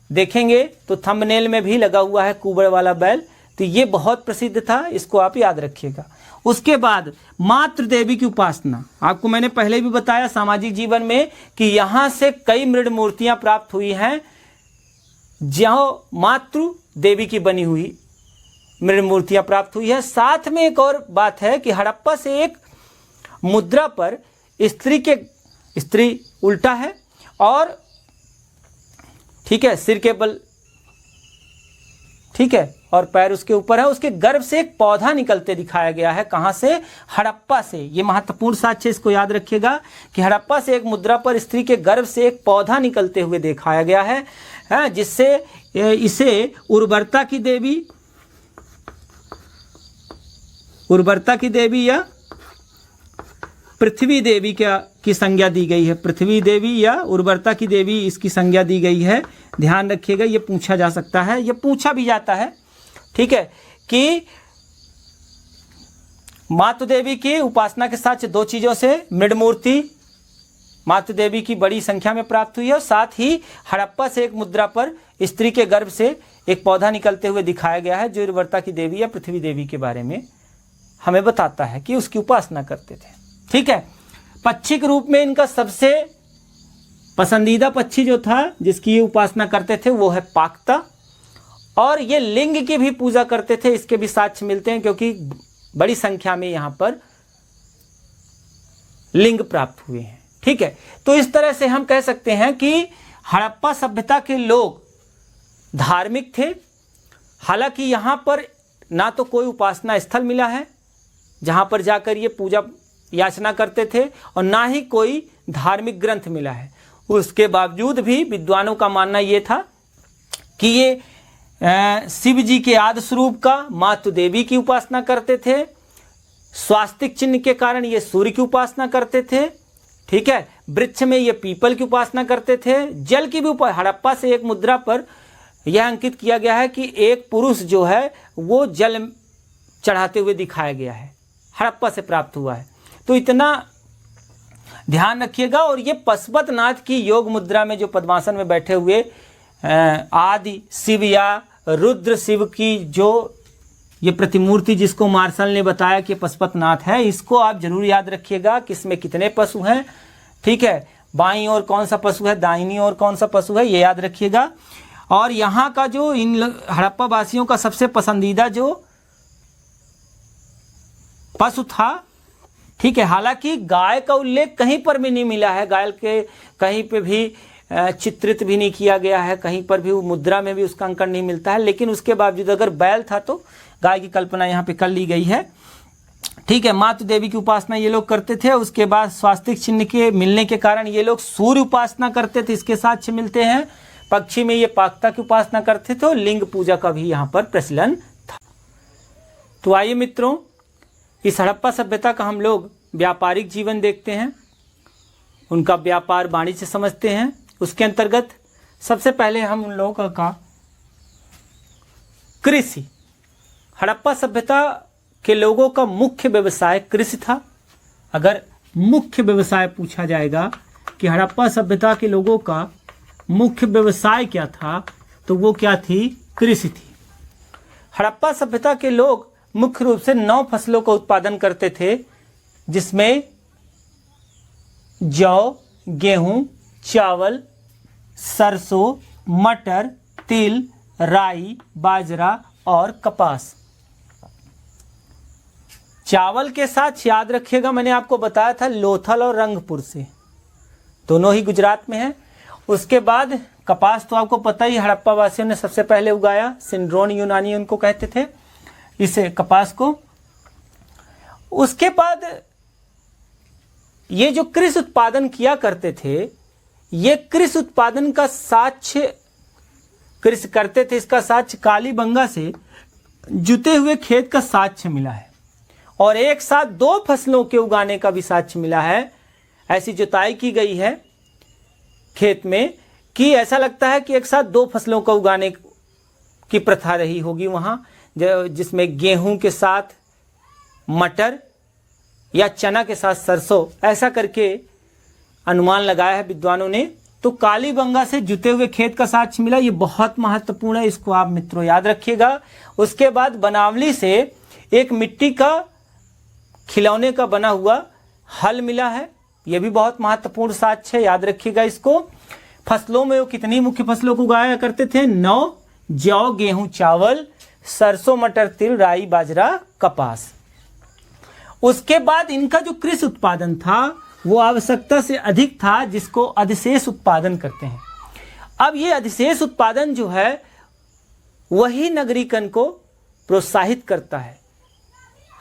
देखेंगे तो थंबनेल में भी लगा हुआ है कुबड़ वाला बैल। तो ये बहुत प्रसिद्ध था, इसको आप याद रखिएगा। उसके बाद मातृ देवी की उपासना, आपको मैंने पहले भी बताया सामाजिक जीवन में कि यहाँ से कई मृड मूर्तियाँ प्राप्त हुई हैं जहाँ मातृ देवी की बनी हुई मृड मूर्तियाँ प्राप्त हुई है। साथ में एक और बात है कि हड़प्पा से एक मुद्रा पर स्त्री उल्टा है और ठीक है, सिर के बल, ठीक है, और पैर उसके ऊपर है। उसके गर्भ से एक पौधा निकलते दिखाया गया है। कहाँ से? हड़प्पा से। ये महत्वपूर्ण साक्ष्य, इसको याद रखिएगा कि हड़प्पा से एक मुद्रा पर स्त्री के गर्भ से एक पौधा निकलते हुए दिखाया गया है, जिससे इसे उर्वरता की देवी या पृथ्वी देवी की संज्ञा दी गई है। पृथ्वी देवी या उर्वरता की देवी इसकी संज्ञा दी गई है। ध्यान रखिएगा, ये पूछा जा सकता है, ये पूछा भी जाता है, ठीक है, कि मातृ देवी की उपासना के साथ 2 चीज़ों से मृड मूर्ति मातृ देवी की बड़ी संख्या में प्राप्त हुई है, और साथ ही हड़प्पा से एक मुद्रा पर स्त्री के गर्भ से एक पौधा निकलते हुए दिखाया गया है, जो उर्वरता की देवी या पृथ्वी देवी के बारे में हमें बताता है कि उसकी उपासना करते थे, ठीक है। पक्षी के रूप में इनका सबसे पसंदीदा पक्षी जो था जिसकी ये उपासना करते थे वो है पाक्ता, और ये लिंग की भी पूजा करते थे। इसके भी साक्ष्य मिलते हैं क्योंकि बड़ी संख्या में यहाँ पर लिंग प्राप्त हुए हैं, ठीक है। तो इस तरह से हम कह सकते हैं कि हड़प्पा सभ्यता के लोग धार्मिक थे। हालांकि यहाँ पर ना तो कोई उपासना स्थल मिला है जहाँ पर जाकर ये पूजा याचना करते थे, और ना ही कोई धार्मिक ग्रंथ मिला है। उसके बावजूद भी विद्वानों का मानना ये था कि ये शिव जी के आदि स्वरूप का मातृ देवी की उपासना करते थे। स्वास्तिक चिन्ह के कारण ये सूर्य की उपासना करते थे, ठीक है। वृक्ष में ये पीपल की उपासना करते थे। जल की भी हड़प्पा से एक मुद्रा पर यह अंकित किया गया है कि एक पुरुष जो है वो जल चढ़ाते हुए दिखाया गया है, हड़प्पा से प्राप्त हुआ है। तो इतना ध्यान रखिएगा। और ये पशुपतिनाथ की योग मुद्रा में जो पद्मासन में बैठे हुए आदि शिव या रुद्र शिव की जो ये प्रतिमूर्ति जिसको मार्शल ने बताया कि पशुपतिनाथ है, इसको आप जरूर याद रखिएगा कि इसमें कितने पशु हैं, ठीक है। बाईं ओर कौन सा पशु है, दाहिनी ओर कौन सा पशु है, ये याद रखिएगा। और यहाँ का जो इन हड़प्पा वासियों का सबसे पसंदीदा जो पशु था, ठीक है। हालांकि गाय का उल्लेख कहीं पर भी नहीं मिला है, गाय के कहीं पे भी चित्रित भी नहीं किया गया है, कहीं पर भी मुद्रा में भी उसका अंकन नहीं मिलता है। लेकिन उसके बावजूद अगर बैल था तो गाय की कल्पना यहाँ पे कर ली गई है, ठीक है। मातृ देवी की उपासना ये लोग करते थे। उसके बाद स्वास्तिक चिन्ह के मिलने के कारण ये लोग सूर्य उपासना करते थे, इसके साक्ष्य मिलते हैं। पक्षी में ये पाक्ता की उपासना करते थे, और लिंग पूजा का भी यहाँ पर प्रचलन था। तो आइए मित्रों, इस हड़प्पा सभ्यता का हम लोग व्यापारिक जीवन देखते हैं, उनका व्यापार वाणिज्य समझते हैं। उसके अंतर्गत सबसे पहले हम उन लोगों का कृषि। हड़प्पा सभ्यता के लोगों का मुख्य व्यवसाय कृषि था। अगर मुख्य व्यवसाय पूछा जाएगा कि हड़प्पा सभ्यता के लोगों का मुख्य व्यवसाय क्या था, तो वो क्या थी? कृषि थी। हड़प्पा सभ्यता के लोग मुख्य रूप से 9 फसलों का उत्पादन करते थे, जिसमें जौ, गेहूं, चावल, सरसों, मटर, तिल, राई, बाजरा और कपास। चावल के साथ याद रखिएगा, मैंने आपको बताया था लोथल और रंगपुर से, दोनों ही गुजरात में है। उसके बाद कपास तो आपको पता ही, हड़प्पा वासियों ने सबसे पहले उगाया। सिंड्रोन यूनानी उनको कहते थे, इसे कपास को। उसके बाद ये जो कृषि उत्पादन किया करते थे, ये कृषि उत्पादन का साक्ष्य, कृषि करते थे, इसका साक्ष्य कालीबंगा से जुते हुए खेत का साक्ष्य मिला है, और एक साथ 2 फसलों के उगाने का भी साक्ष्य मिला है। ऐसी जुताई की गई है खेत में कि ऐसा लगता है कि एक साथ 2 फसलों का उगाने की प्रथा रही होगी वहाँ, जिसमें गेहूं के साथ मटर या चना के साथ सरसों, ऐसा करके अनुमान लगाया है विद्वानों ने। तो कालीबंगा से जुते हुए खेत का साक्ष्य मिला, ये बहुत महत्वपूर्ण है, इसको आप मित्रों याद रखिएगा। उसके बाद बनावली से एक मिट्टी का खिलौने का बना हुआ हल मिला है, यह भी बहुत महत्वपूर्ण साक्ष्य है, याद रखिएगा इसको। फसलों में वो कितनी मुख्य फसलों को उगाया करते थे? 9, जौ, गेहूं, चावल, सरसों, मटर, तिल, राई, बाजरा, कपास। उसके बाद इनका जो कृषि उत्पादन था वो आवश्यकता से अधिक था, जिसको अधिशेष उत्पादन कहते हैं। अब ये अधिशेष उत्पादन जो है वही नगरीकरण को प्रोत्साहित करता है।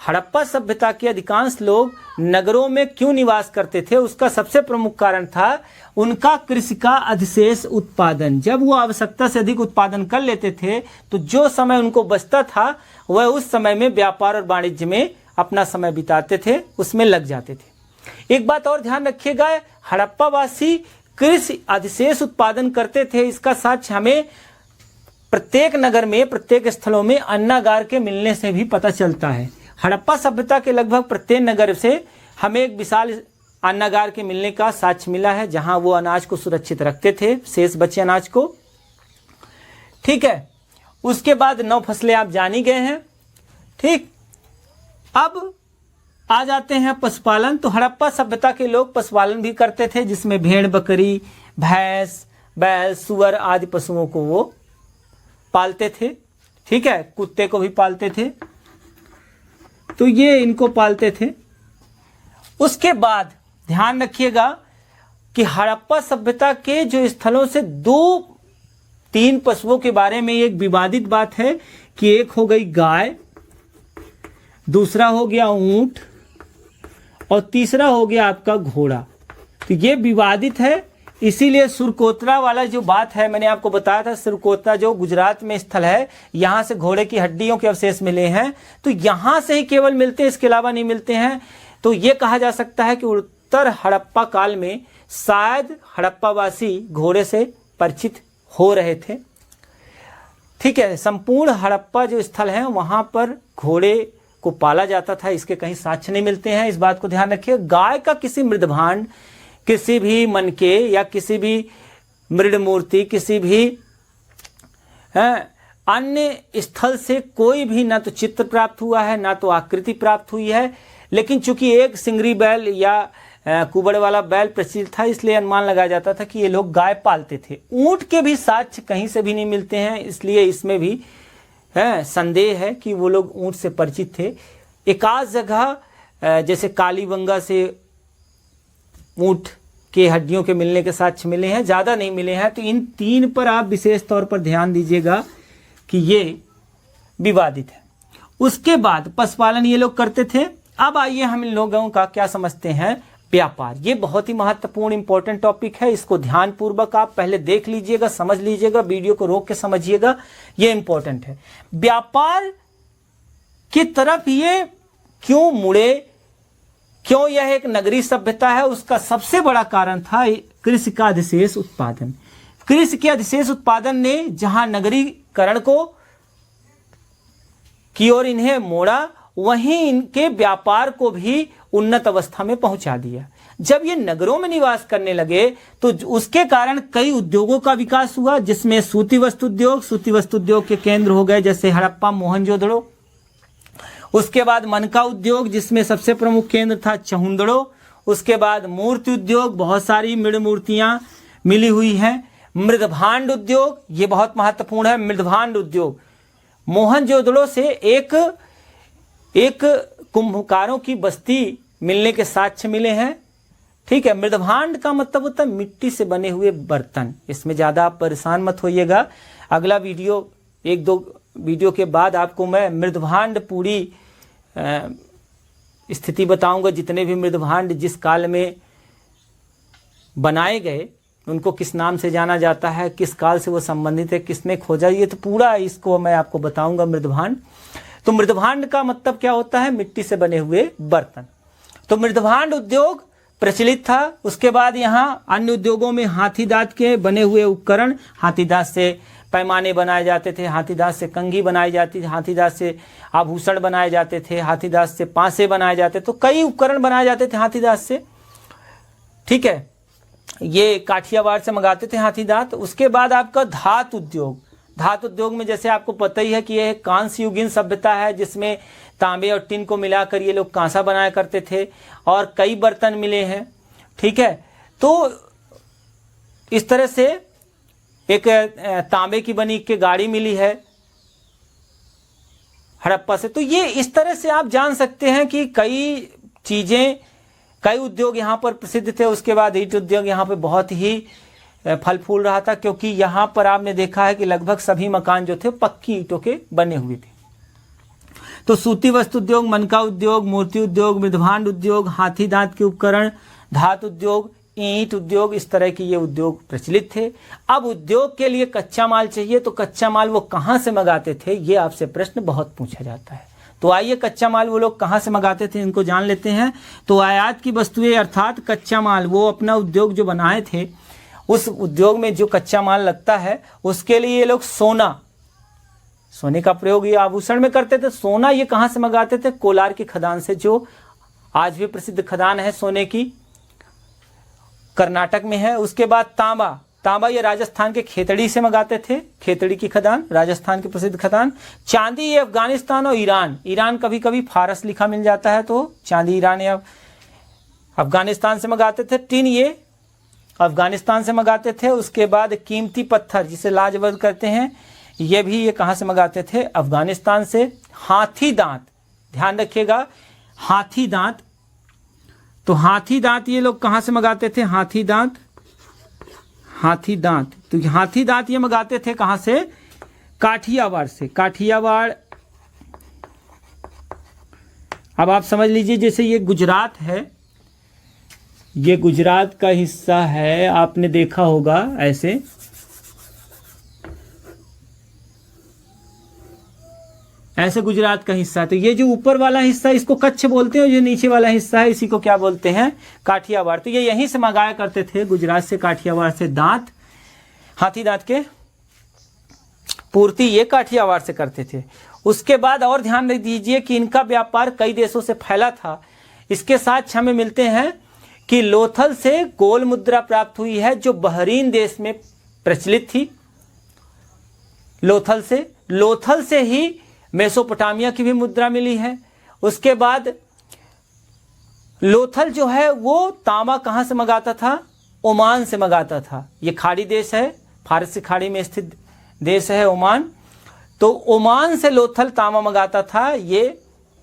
हड़प्पा सभ्यता के अधिकांश लोग नगरों में क्यों निवास करते थे, उसका सबसे प्रमुख कारण था उनका कृषि का अधिशेष उत्पादन। जब वो आवश्यकता से अधिक उत्पादन कर लेते थे तो जो समय उनको बचता था वह उस समय में व्यापार और वाणिज्य में अपना समय बिताते थे, उसमें लग जाते थे। एक बात और ध्यान रखिएगा, हड़प्पा वासी कृषि अधिशेष उत्पादन करते थे, इसका साक्ष्य हमें प्रत्येक नगर में, प्रत्येक स्थलों में अन्नागार के मिलने से भी पता चलता है। हड़प्पा सभ्यता के लगभग प्रत्येक नगर से हमें एक विशाल अन्नागार के मिलने का साक्ष्य मिला है, जहां वो अनाज को सुरक्षित रखते थे, शेष बचे अनाज को। ठीक है, उसके बाद 9 फसलें आप जान ही गए हैं। ठीक, अब आ जाते हैं पशुपालन। तो हड़प्पा सभ्यता के लोग पशुपालन भी करते थे, जिसमें भेड़, बकरी, भैंस, बैल, सुअर आदि पशुओं को वो पालते थे। ठीक है, कुत्ते को भी पालते थे, तो ये इनको पालते थे। उसके बाद ध्यान रखिएगा कि हड़प्पा सभ्यता के जो स्थलों से 2-3 पशुओं के बारे में एक विवादित बात है कि एक हो गई गाय, दूसरा हो गया ऊंट और तीसरा हो गया आपका घोड़ा। तो ये विवादित है, इसीलिए सुरकोतरा वाला जो बात है, मैंने आपको बताया था सुरकोतरा जो गुजरात में स्थल है, यहाँ से घोड़े की हड्डियों के अवशेष मिले हैं, तो यहाँ से ही केवल मिलते हैं, इसके अलावा नहीं मिलते हैं। तो ये कहा जा सकता है कि उत्तर हड़प्पा काल में शायद हड़प्पावासी घोड़े से परिचित हो रहे थे। ठीक है, संपूर्ण हड़प्पा जो स्थल है वहाँ पर घोड़े को पाला जाता था, इसके कहीं साक्ष्य नहीं मिलते हैं, इस बात को ध्यान रखिए। गाय का किसी मृदभांड, किसी भी मनके या किसी भी मृड मूर्ति, किसी भी अन्य स्थल से कोई भी ना तो चित्र प्राप्त हुआ है, ना तो आकृति प्राप्त हुई है। लेकिन चूंकि एक सिंगरी बैल या कुबड़ वाला बैल प्रचलित था, इसलिए अनुमान लगाया जाता था कि ये लोग गाय पालते थे। ऊंट के भी साक्ष्य कहीं से भी नहीं मिलते हैं, इसलिए इसमें भी संदेह है कि वो लोग ऊंट से परिचित थे। एकाध जगह जैसे कालीबंगा से ऊंट के हड्डियों के मिलने के साक्ष्य मिले हैं, ज़्यादा नहीं मिले हैं। तो इन 3 पर आप विशेष तौर पर ध्यान दीजिएगा कि ये विवादित है। उसके बाद पशुपालन ये लोग करते थे। अब आइए हम इन लोगों का क्या समझते हैं व्यापार। ये बहुत ही महत्वपूर्ण इंपॉर्टेंट टॉपिक है, इसको ध्यानपूर्वक आप पहले देख लीजिएगा, समझ लीजिएगा, वीडियो को रोक के समझिएगा, ये इंपॉर्टेंट है। व्यापार की तरफ ये क्यों मुड़े, क्यों यह एक नगरीय सभ्यता है, उसका सबसे बड़ा कारण था कृषि का अधिशेष उत्पादन। कृषि के अधिशेष उत्पादन ने जहां नगरीकरण को की ओर इन्हें मोड़ा, वहीं इनके व्यापार को भी उन्नत अवस्था में पहुंचा दिया। जब ये नगरों में निवास करने लगे तो उसके कारण कई उद्योगों का विकास हुआ, जिसमें सूती वस्त्र उद्योग के केंद्र हो गए जैसे हड़प्पा, मोहनजोदड़ो। उसके बाद मनका उद्योग, जिसमें सबसे प्रमुख केंद्र था चहुंदड़ो। उसके बाद मूर्ति उद्योग, बहुत सारी मृद मूर्तियां मिली हुई हैं। मृदभांड उद्योग, ये बहुत महत्वपूर्ण है। मृदभांड उद्योग मोहनजोदड़ो से एक कुंभकारों की बस्ती मिलने के साक्ष्य मिले हैं। ठीक है। मृदभांड का मतलब होता है मिट्टी से बने हुए बर्तन। इसमें ज़्यादा आप परेशान मत होइएगा, अगला वीडियो, एक दो वीडियो के बाद आपको मैं मृदभांड पूरी स्थिति बताऊंगा। जितने भी मृदभांड जिस काल में बनाए गए, उनको किस नाम से जाना जाता है, किस काल से वो संबंधित है, किसने खोजा, ये तो पूरा इसको मैं आपको बताऊंगा मृदभांड। तो मृदभांड का मतलब क्या होता है? मिट्टी से बने हुए बर्तन। तो मृदभांड उद्योग प्रचलित था। उसके बाद यहाँ अन्य उद्योगों में हाथी दांत के बने हुए उपकरण, हाथी दांत से पैमाने बनाए जाते थे, हाथी दांत से कंघी बनाई जाती थी, हाथी दांत से आभूषण बनाए जाते थे, हाथी दांत से पासे बनाए जाते, तो कई उपकरण बनाए जाते थे हाथी दांत से। ठीक है। ये काठियावाड़ से मंगाते थे हाथी दांत। उसके बाद आपका धातु उद्योग। धातु उद्योग में जैसे आपको पता ही है कि यह कांस्य युगीन सभ्यता है, जिसमें तांबे और टिन को मिलाकर ये लोग कांसा बनाया करते थे और कई बर्तन मिले हैं। ठीक है। तो इस तरह से एक तांबे की बनी के गाड़ी मिली है हड़प्पा से। तो ये इस तरह से आप जान सकते हैं कि कई चीजें, कई उद्योग यहाँ पर प्रसिद्ध थे। उसके बाद ईंट उद्योग यहाँ पे बहुत ही फल फूल रहा था, क्योंकि यहाँ पर आपने देखा है कि लगभग सभी मकान जो थे पक्की ईंटों के बने हुए थे। तो सूती वस्त्र उद्योग, मनका उद्योग, मूर्ति उद्योग, मृदभांड उद्योग, हाथी दांत के उपकरण, धातु उद्योग, ईंट उद्योग, इस तरह के ये उद्योग प्रचलित थे। अब उद्योग के लिए कच्चा माल चाहिए, तो कच्चा माल वो कहाँ से मंगाते थे, ये आपसे प्रश्न बहुत पूछा जाता है। तो आइए कच्चा माल वो लोग कहाँ से मंगाते थे इनको जान लेते हैं। तो आयात की वस्तुएं अर्थात कच्चा माल, वो अपना उद्योग जो बनाए थे, उस उद्योग में जो कच्चा माल लगता है उसके लिए ये लोग सोने का प्रयोग ये आभूषण में करते थे। सोना ये कहाँ से मंगाते थे? कोलार की खदान से, जो आज भी प्रसिद्ध खदान है सोने की, कर्नाटक में है। उसके बाद तांबा ये राजस्थान के खेतड़ी से मंगाते थे, खेतड़ी की खदान, राजस्थान की प्रसिद्ध खदान। चांदी ये अफगानिस्तान और ईरान कभी कभी फारस लिखा मिल जाता है, तो चांदी ईरान या अफगानिस्तान से मंगाते थे। टिन ये अफगानिस्तान से मंगाते थे। उसके बाद कीमती पत्थर जिसे लाजवंत कहते हैं, ये भी ये कहाँ से मंगाते थे? अफगानिस्तान से। हाथी दांत, ध्यान रखिएगा, हाथी दांत, तो हाथी दांत ये लोग कहाँ से मंगाते थे? हाथी दांत, तो हाथी दांत ये मंगाते थे कहाँ से? काठियावाड़ से। काठियावाड़, अब आप समझ लीजिए जैसे ये गुजरात है, ये गुजरात का हिस्सा है, आपने देखा होगा ऐसे गुजरात का हिस्सा। तो ये जो ऊपर वाला हिस्सा इसको कच्छ बोलते हैं, और जो नीचे वाला हिस्सा है इसी को क्या बोलते हैं? काठियावाड़। तो ये यहीं से मंगाया करते थे, गुजरात से, काठियावाड़ से दांत, हाथी दांत के पूर्ति ये काठियावाड़ से करते थे। उसके बाद और ध्यान रख दीजिए कि इनका व्यापार कई देशों से फैला था। इसके साथ हमें मिलते हैं कि लोथल से गोल मुद्रा प्राप्त हुई है, जो बहरीन देश में प्रचलित थी। लोथल से ही मेसोपोटामिया की भी मुद्रा मिली है। उसके बाद लोथल जो है वो तांबा कहाँ से मंगाता था? ओमान से मंगाता था। ये खाड़ी देश है, फारसी खाड़ी में स्थित देश है ओमान। तो ओमान से लोथल तांबा मंगाता था, ये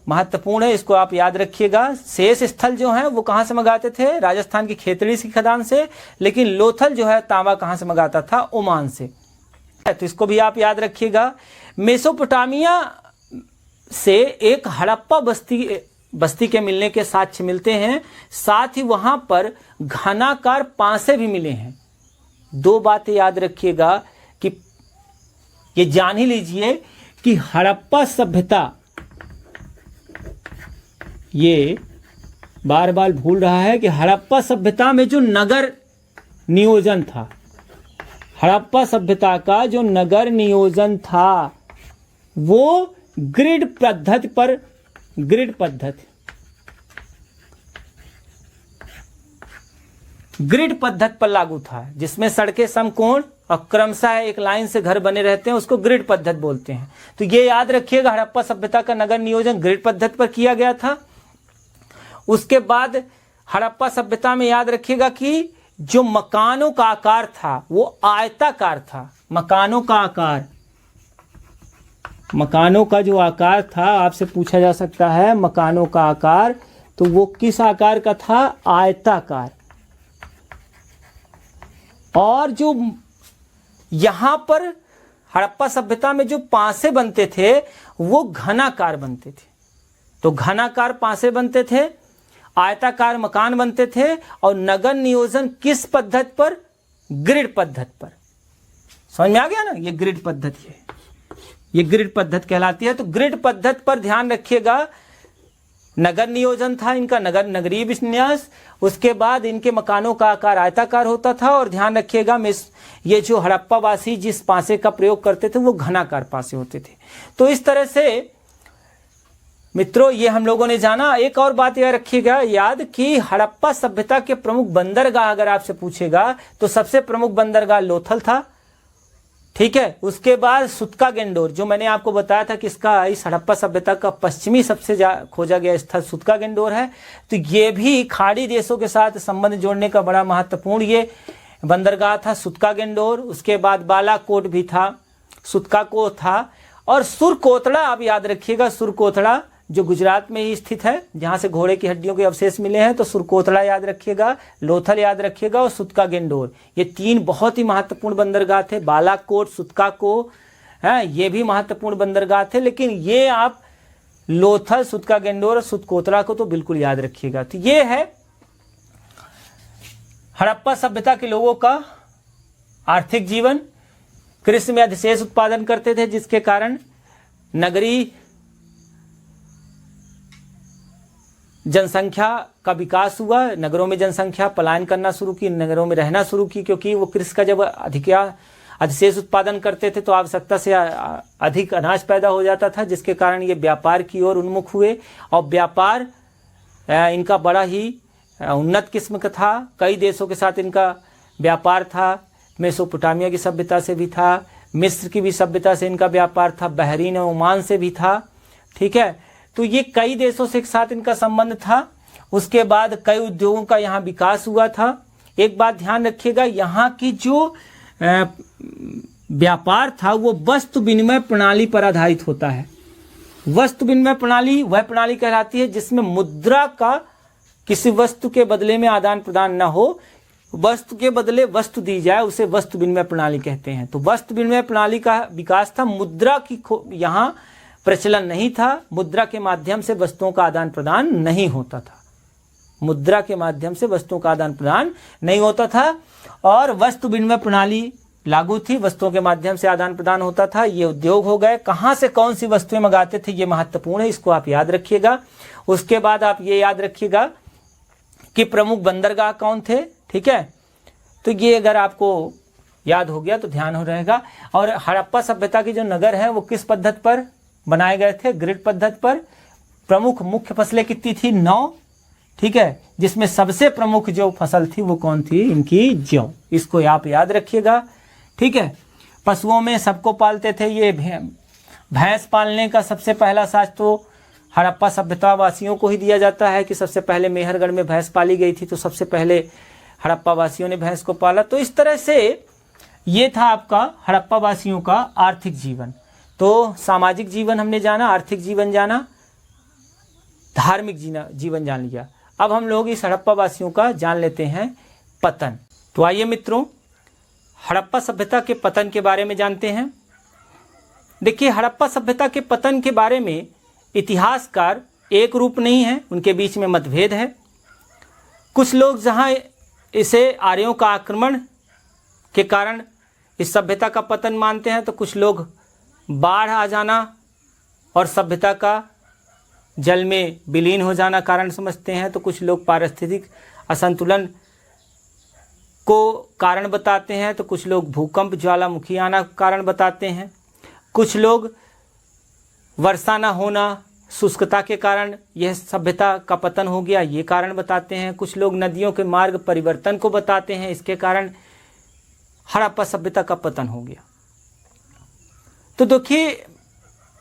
महत्वपूर्ण है, इसको आप याद रखिएगा। शेष स्थल जो है वो कहाँ से मंगाते थे? राजस्थान की खेतड़ी की खदान से। लेकिन लोथल जो है तांबा कहाँ से मंगाता था? ओमान से। तो इसको भी आप याद रखिएगा। मेसोपोटामिया से एक हड़प्पा बस्ती के मिलने के साक्ष्य मिलते हैं। साथ ही वहां पर घनाकार पासे भी मिले हैं। दो बातें याद रखिएगा कि ये जान ही लीजिए कि हड़प्पा सभ्यता, ये बार बार भूल रहा है कि हड़प्पा सभ्यता में जो नियोजन था, हड़प्पा सभ्यता का जो नगर नियोजन था वो ग्रिड पद्धति पर ग्रिड पद्धति पर लागू था, जिसमें सड़कें समकोण और क्रमशः एक लाइन से घर बने रहते हैं, उसको ग्रिड पद्धति बोलते हैं। तो ये याद रखिएगा, हड़प्पा सभ्यता का नगर नियोजन ग्रिड पद्धति पर किया गया था। उसके बाद हड़प्पा सभ्यता में याद रखिएगा कि जो मकानों का आकार था वो आयताकार था। मकानों का जो आकार था, आपसे पूछा जा सकता है मकानों का आकार, तो वो किस आकार का था? आयताकार। और जो यहां पर हड़प्पा सभ्यता में जो पासे बनते थे वो घनाकार बनते थे। तो घनाकार पासे बनते थे, आयताकार मकान बनते थे, और नगर नियोजन किस पद्धति पर? ग्रिड पद्धति पर। समझ में आ गया ना? ये ग्रिड पद्धति है, ये ग्रिड पद्धति कहलाती है। तो ग्रिड पद्धति पर ध्यान रखिएगा, नगर नियोजन था इनका, नगरीय विन्यास। उसके बाद इनके मकानों का आकार आयताकार होता था, और ध्यान रखिएगा ये जो हड़प्पा वासी जिस पासे का प्रयोग करते थे वो घनाकार पासे होते थे। तो इस तरह से मित्रों ये हम लोगों ने जाना। एक और बात यह रखिएगा याद कि हड़प्पा सभ्यता के प्रमुख बंदरगाह अगर आपसे पूछेगा तो सबसे प्रमुख बंदरगाह लोथल था, ठीक है। उसके बाद सुत्का-गेंडोर, जो मैंने आपको बताया था कि इसका इस हड़प्पा सभ्यता का पश्चिमी सबसे खोजा गया स्थल सुत्का-गेंडोर है। तो ये भी खाड़ी देशों के साथ संबंध जोड़ने का बड़ा महत्वपूर्ण ये बंदरगाह था, सुत्का-गेंडोर। उसके बाद बालाकोट भी था, सुत्का-कोट था, और सुरकोतड़ा आप याद रखिएगा, सुरकोतड़ा जो गुजरात में ही स्थित है, जहां से घोड़े की हड्डियों के अवशेष मिले हैं। तो सुरकोतड़ा याद रखिएगा, लोथल याद रखिएगा, और सुत्का-गेंडोर, ये तीन बहुत ही महत्वपूर्ण बंदरगाह थे। बालाकोट, सुत्का को ये भी महत्वपूर्ण बंदरगाह थे, लेकिन ये आप लोथल, सुत्का-गेंडोर और सुरकोतड़ा को तो बिल्कुल याद रखिएगा। तो ये है हड़प्पा सभ्यता के लोगों का आर्थिक जीवन। कृषि में अधिशेष उत्पादन करते थे, जिसके कारण नगरीय जनसंख्या का विकास हुआ। नगरों में जनसंख्या पलायन करना शुरू की, नगरों में रहना शुरू की, क्योंकि वो कृषि का जब अधिशेष उत्पादन करते थे तो आवश्यकता से अधिक अनाज पैदा हो जाता था, जिसके कारण ये व्यापार की ओर उन्मुख हुए। और व्यापार इनका बड़ा ही उन्नत किस्म का था। कई देशों के साथ इनका व्यापार था। मेसोपोटामिया की सभ्यता से भी था, मिस्र की भी सभ्यता से इनका व्यापार था, बहरीन और ओमान से भी था, ठीक है। तो ये कई देशों से एक साथ इनका संबंध था। उसके बाद कई उद्योगों का यहाँ विकास हुआ था। एक बात ध्यान रखिएगा, यहाँ की जो व्यापार था वो वस्तु विनिमय प्रणाली पर आधारित होता है। वस्तु विनिमय प्रणाली वह प्रणाली कहलाती है जिसमें मुद्रा का किसी वस्तु के बदले में आदान प्रदान न हो, वस्तु के बदले वस्तु दी जाए, उसे वस्तु विनिमय प्रणाली कहते हैं। तो वस्तु विनिमय प्रणाली का विकास था। मुद्रा की यहाँ प्रचलन नहीं था, मुद्रा के माध्यम से वस्तुओं का आदान प्रदान नहीं होता था, मुद्रा के माध्यम से वस्तुओं का आदान प्रदान नहीं होता था। और वस्तु विनिमय प्रणाली लागू थी, वस्तुओं के माध्यम से आदान प्रदान होता था। ये उद्योग हो गए। कहाँ से कौन सी वस्तुएं मंगाते थे ये महत्वपूर्ण है, इसको आप याद रखिएगा। उसके बाद आप ये याद रखिएगा कि प्रमुख बंदरगाह कौन थे, ठीक है। तो ये अगर आपको याद हो गया तो ध्यान हो रहेगा। और हड़प्पा सभ्यता की जो नगर है वो किस पद्धति पर बनाए गए थे? ग्रिड पद्धति पर। प्रमुख मुख्य फसलें कितनी थी? 9, ठीक है, जिसमें सबसे प्रमुख जो फसल थी वो कौन थी? इनकी जौ। इसको आप याद रखिएगा, ठीक है। पशुओं में सबको पालते थे। ये भैंस पालने का सबसे पहला साक्ष्य तो हड़प्पा सभ्यता वासियों को ही दिया जाता है कि सबसे पहले मेहरगढ़ में भैंस पाली गई थी, तो सबसे पहले हड़प्पा वासियों ने भैंस को पाला। तो इस तरह से ये था आपका हड़प्पा वासियों का आर्थिक जीवन। तो सामाजिक जीवन हमने जाना, आर्थिक जीवन जाना, धार्मिक जीवन जान लिया। अब हम लोग इस हड़प्पा वासियों का जान लेते हैं पतन। तो आइए मित्रों, हड़प्पा सभ्यता के पतन के बारे में जानते हैं। देखिए, हड़प्पा सभ्यता के पतन के बारे में इतिहासकार एक रूप नहीं है, उनके बीच में मतभेद है। कुछ लोग जहां इसे आर्यों का आक्रमण के कारण इस सभ्यता का पतन मानते हैं, तो कुछ लोग बाढ़ आ जाना और सभ्यता का जल में विलीन हो जाना कारण समझते हैं। तो कुछ लोग पारिस्थितिक असंतुलन को कारण बताते हैं, तो कुछ लोग भूकंप ज्वालामुखी आना कारण बताते हैं, कुछ लोग वर्षा न होना, शुष्कता के कारण यह सभ्यता का पतन हो गया, ये कारण बताते हैं, कुछ लोग नदियों के मार्ग परिवर्तन को बताते हैं, इसके कारण हड़प्पा सभ्यता का पतन हो गया। तो देखिए,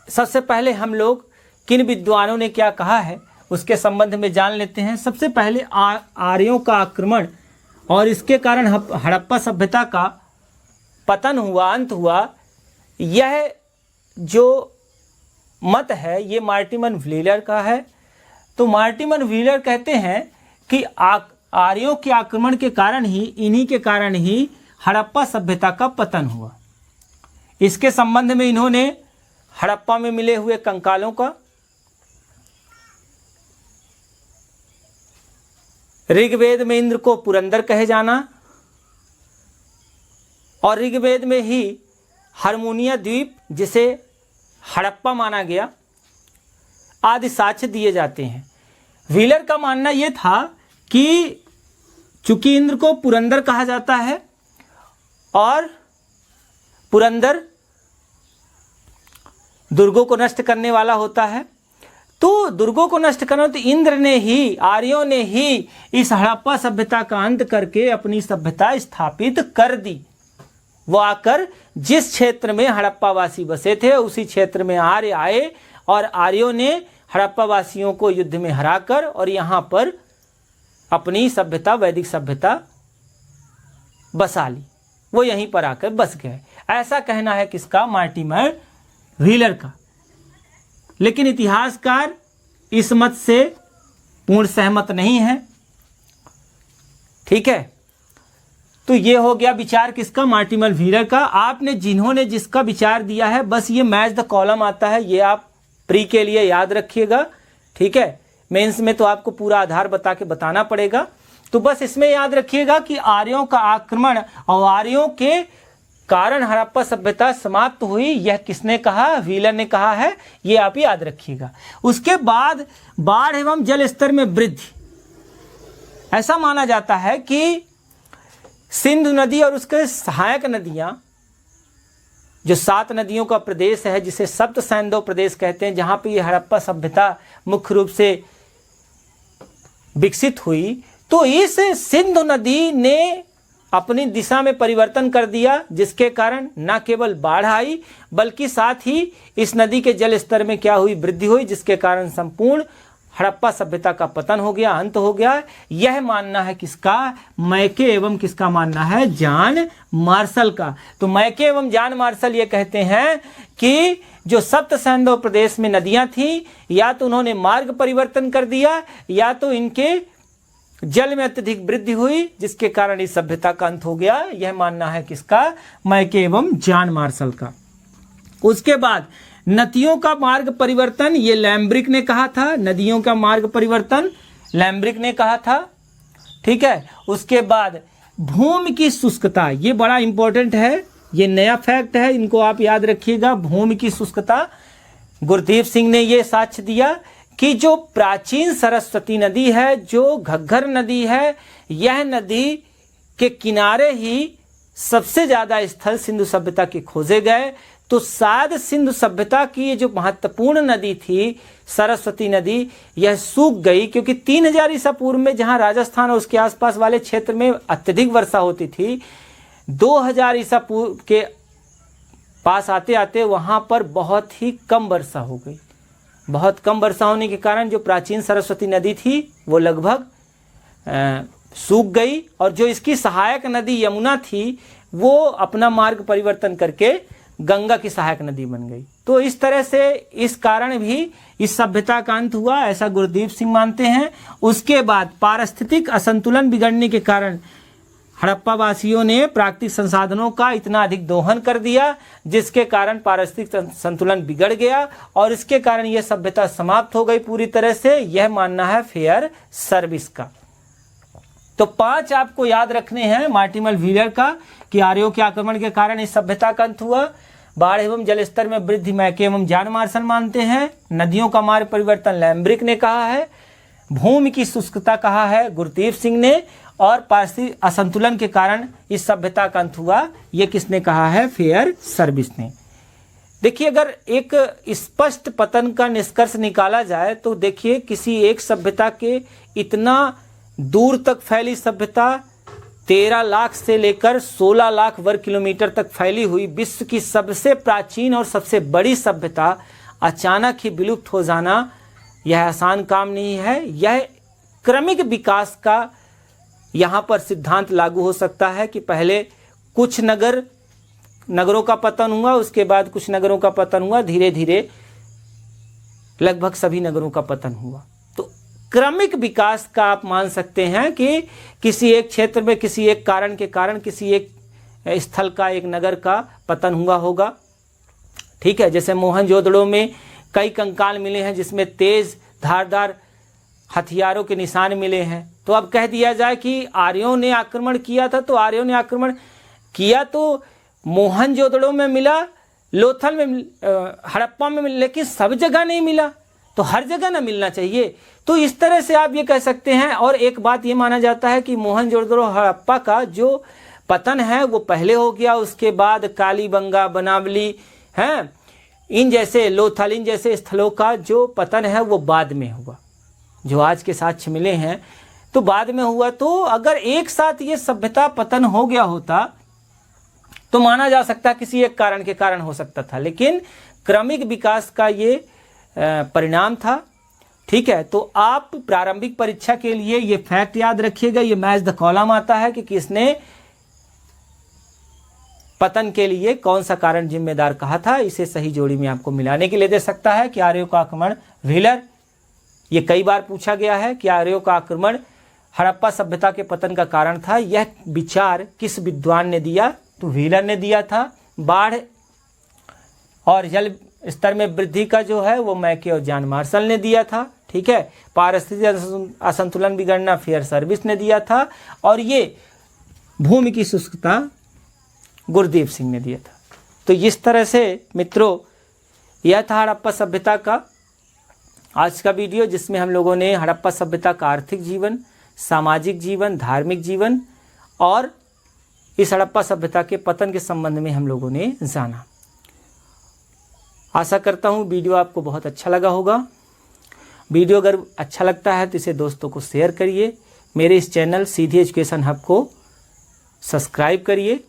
सबसे पहले हम लोग किन विद्वानों ने क्या कहा है उसके संबंध में जान लेते हैं। सबसे पहले आर्यों का आक्रमण और इसके कारण हड़प्पा सभ्यता का पतन हुआ, अंत हुआ, यह जो मत है ये मार्टिमन व्हीलर का है। तो मार्टिमन व्हीलर कहते हैं कि आर्यों के आक्रमण के कारण ही, इन्हीं के कारण ही हड़प्पा सभ्यता का पतन हुआ। इसके संबंध में इन्होंने हड़प्पा में मिले हुए कंकालों का, ऋग्वेद में इंद्र को पुरंदर कहे जाना और ऋग्वेद में ही हारमोनिया द्वीप जिसे हड़प्पा माना गया आदि साक्ष्य दिए जाते हैं। व्हीलर का मानना यह था कि चूंकि इंद्र को पुरंदर कहा जाता है और पुरंदर दुर्गों को नष्ट करने वाला होता है, तो दुर्गों को नष्ट करना, तो इंद्र ने ही, आर्यों ने ही इस हड़प्पा सभ्यता का अंत करके अपनी सभ्यता स्थापित कर दी। वो आकर जिस क्षेत्र में हड़प्पा वासी बसे थे उसी क्षेत्र में आर्य आए और आर्यों ने हड़प्पा वासियों को युद्ध में हराकर और यहाँ पर अपनी सभ्यता, वैदिक सभ्यता बसा ली। वो यहीं पर आकर बस गए, ऐसा कहना है किसका? मार्टिमर व्हीलर का। लेकिन इतिहासकार इस मत से पूर्ण सहमत नहीं है। ठीक है, तो ये हो गया विचार किसका? मार्टिमर व्हीलर का। आपने जिन्होंने जिसका विचार दिया है, बस ये मैच द कॉलम आता है, ये आप प्री के लिए याद रखिएगा। ठीक है, मेंस में तो आपको पूरा आधार बता के बताना पड़ेगा, तो बस इसमें याद रखिएगा कि आर्यों का आक्रमण और आर्यों के कारण हड़प्पा सभ्यता समाप्त हुई, यह किसने कहा? व्हीलर ने कहा है, ये आप याद रखिएगा। उसके बाद बाढ़ एवं जल स्तर में वृद्धि। ऐसा माना जाता है कि सिंधु नदी और उसके सहायक नदियां, जो 7 नदियों का प्रदेश है जिसे सप्त सैंधव प्रदेश कहते हैं, जहां पे ये हड़प्पा सभ्यता मुख्य रूप से विकसित हुई, तो इस सिंधु नदी ने अपनी दिशा में परिवर्तन कर दिया, जिसके कारण न केवल बाढ़ आई बल्कि साथ ही इस नदी के जल स्तर में क्या हुई? वृद्धि हुई, जिसके कारण संपूर्ण हड़प्पा सभ्यता का पतन हो गया, अंत हो गया। यह मानना है किसका? मैके एवं किसका मानना है? जॉन मार्शल का। तो मैके एवं जॉन मार्शल ये कहते हैं कि जो सप्त सैंधव प्रदेश में नदियां थी, या तो उन्होंने मार्ग परिवर्तन कर दिया या तो इनके जल में अत्यधिक वृद्धि हुई, जिसके कारण इस सभ्यता का अंत हो गया। यह मानना है किसका? मैके एवं जॉन मार्शल का। उसके बाद नदियों का मार्ग परिवर्तन, ये लैम्ब्रिक ने कहा था। नदियों का मार्ग परिवर्तन लैम्ब्रिक ने कहा था। ठीक है, उसके बाद भूमि की शुष्कता, ये बड़ा इंपॉर्टेंट है, ये नया फैक्ट है, इनको आप याद रखिएगा। भूमि की शुष्कता, गुरदीप सिंह ने ये साक्ष्य दिया कि जो प्राचीन सरस्वती नदी है, जो घग्गर नदी है, यह नदी के किनारे ही सबसे ज़्यादा स्थल सिंधु सभ्यता के खोजे गए। तो शायद सिंधु सभ्यता की ये जो महत्वपूर्ण नदी थी सरस्वती नदी, यह सूख गई, क्योंकि 3000 ईसा पूर्व में जहाँ राजस्थान और उसके आसपास वाले क्षेत्र में अत्यधिक वर्षा होती थी, 2000 ईसा पूर्व के पास आते आते वहाँ पर बहुत ही कम वर्षा हो गई। बहुत कम वर्षा होने के कारण जो प्राचीन सरस्वती नदी थी वो लगभग सूख गई, और जो इसकी सहायक नदी यमुना थी वो अपना मार्ग परिवर्तन करके गंगा की सहायक नदी बन गई। तो इस तरह से इस कारण भी इस सभ्यता का अंत हुआ, ऐसा गुरदीप सिंह मानते हैं। उसके बाद पारिस्थितिक असंतुलन बिगड़ने के कारण हड़प्पा वासियों ने प्राकृतिक संसाधनों का इतना अधिक दोहन कर दिया, जिसके कारण पारिस्थितिक संतुलन बिगड़ गया और इसके कारण यह सभ्यता समाप्त हो गई पूरी तरह से। यह मानना है फेयर सर्विस का। तो 5 आपको याद रखने हैं मार्टिमर व्हीलर का, कि आर्यों के आक्रमण के कारण इस सभ्यता का अंत हुआ, बाढ़ एवं जल स्तर में वृद्धि मैके एवं जॉन मार्शल मानते हैं, नदियों का मार्ग परिवर्तन लैम्ब्रिक ने कहा है, भूमि की शुष्कता कहा है गुरदीप सिंह ने, और पारिस्थितिक असंतुलन के कारण इस सभ्यता का अंत हुआ, ये किसने कहा है? फेयर सर्विस ने। देखिए, अगर एक स्पष्ट पतन का निष्कर्ष निकाला जाए तो देखिए, किसी एक सभ्यता के इतना दूर तक फैली सभ्यता, 13 लाख से लेकर 16 लाख वर्ग किलोमीटर तक फैली हुई विश्व की सबसे प्राचीन और सबसे बड़ी सभ्यता अचानक ही विलुप्त हो जाना, यह आसान काम नहीं है। यह क्रमिक विकास का यहाँ पर सिद्धांत लागू हो सकता है कि पहले कुछ नगरों का पतन हुआ, उसके बाद कुछ नगरों का पतन हुआ, धीरे धीरे लगभग सभी नगरों का पतन हुआ। तो क्रमिक विकास का आप मान सकते हैं कि किसी एक क्षेत्र में किसी एक कारण के कारण किसी एक स्थल का, एक नगर का पतन हुआ होगा। ठीक है, जैसे मोहनजोदड़ो में कई कंकाल मिले हैं जिसमें तेज धारदार हथियारों के निशान मिले हैं। तो अब कह दिया जाए कि आर्यों ने आक्रमण किया था, तो आर्यों ने आक्रमण किया तो मोहनजोदड़ो में मिला, लोथल में, हड़प्पा में मिला, लेकिन सब जगह नहीं मिला, तो हर जगह ना मिलना चाहिए। तो इस तरह से आप ये कह सकते हैं। और एक बात ये माना जाता है कि मोहनजोदड़ो हड़प्पा का जो पतन है वो पहले हो गया, उसके बाद कालीबंगा, बनावली हैं, इन जैसे लोथल, इन जैसे स्थलों का जो पतन है वो बाद में हुआ। जो आज के साक्ष्य मिले हैं तो बाद में हुआ। तो अगर एक साथ ये सभ्यता पतन हो गया होता तो माना जा सकता किसी एक कारण के कारण हो सकता था, लेकिन क्रमिक विकास का ये परिणाम था। ठीक है, तो आप प्रारंभिक परीक्षा के लिए ये फैक्ट याद रखिएगा, ये मैच द कॉलम आता है कि किसने पतन के लिए कौन सा कारण जिम्मेदार कहा था। इसे सही जोड़ी में आपको मिलाने के लिए दे सकता है कि आर्यों का आक्रमण व्हीलर, ये कई बार पूछा गया है कि आर्यों का आक्रमण हड़प्पा सभ्यता के पतन का कारण था। यह विचार किस विद्वान ने दिया? तो व्हीलर ने दिया था। बाढ़ और जल स्तर में वृद्धि का जो है वो मैके और जॉन मार्शल ने दिया था। ठीक है, पारिस्थितिक असंतुलन बिगड़ना फेयर सर्विस ने दिया था, और ये भूमि की शुष्कता गुरदीप सिंह ने दिया था। तो इस तरह से मित्रों, यह था हड़प्पा सभ्यता का आज का वीडियो, जिसमें हम लोगों ने हड़प्पा सभ्यता का आर्थिक जीवन, सामाजिक जीवन, धार्मिक जीवन और इस हड़प्पा सभ्यता के पतन के संबंध में हम लोगों ने जाना। आशा करता हूँ वीडियो आपको बहुत अच्छा लगा होगा। वीडियो अगर अच्छा लगता है तो इसे दोस्तों को शेयर करिए। मेरे इस चैनल सीधी एजुकेशन हब को सब्सक्राइब करिए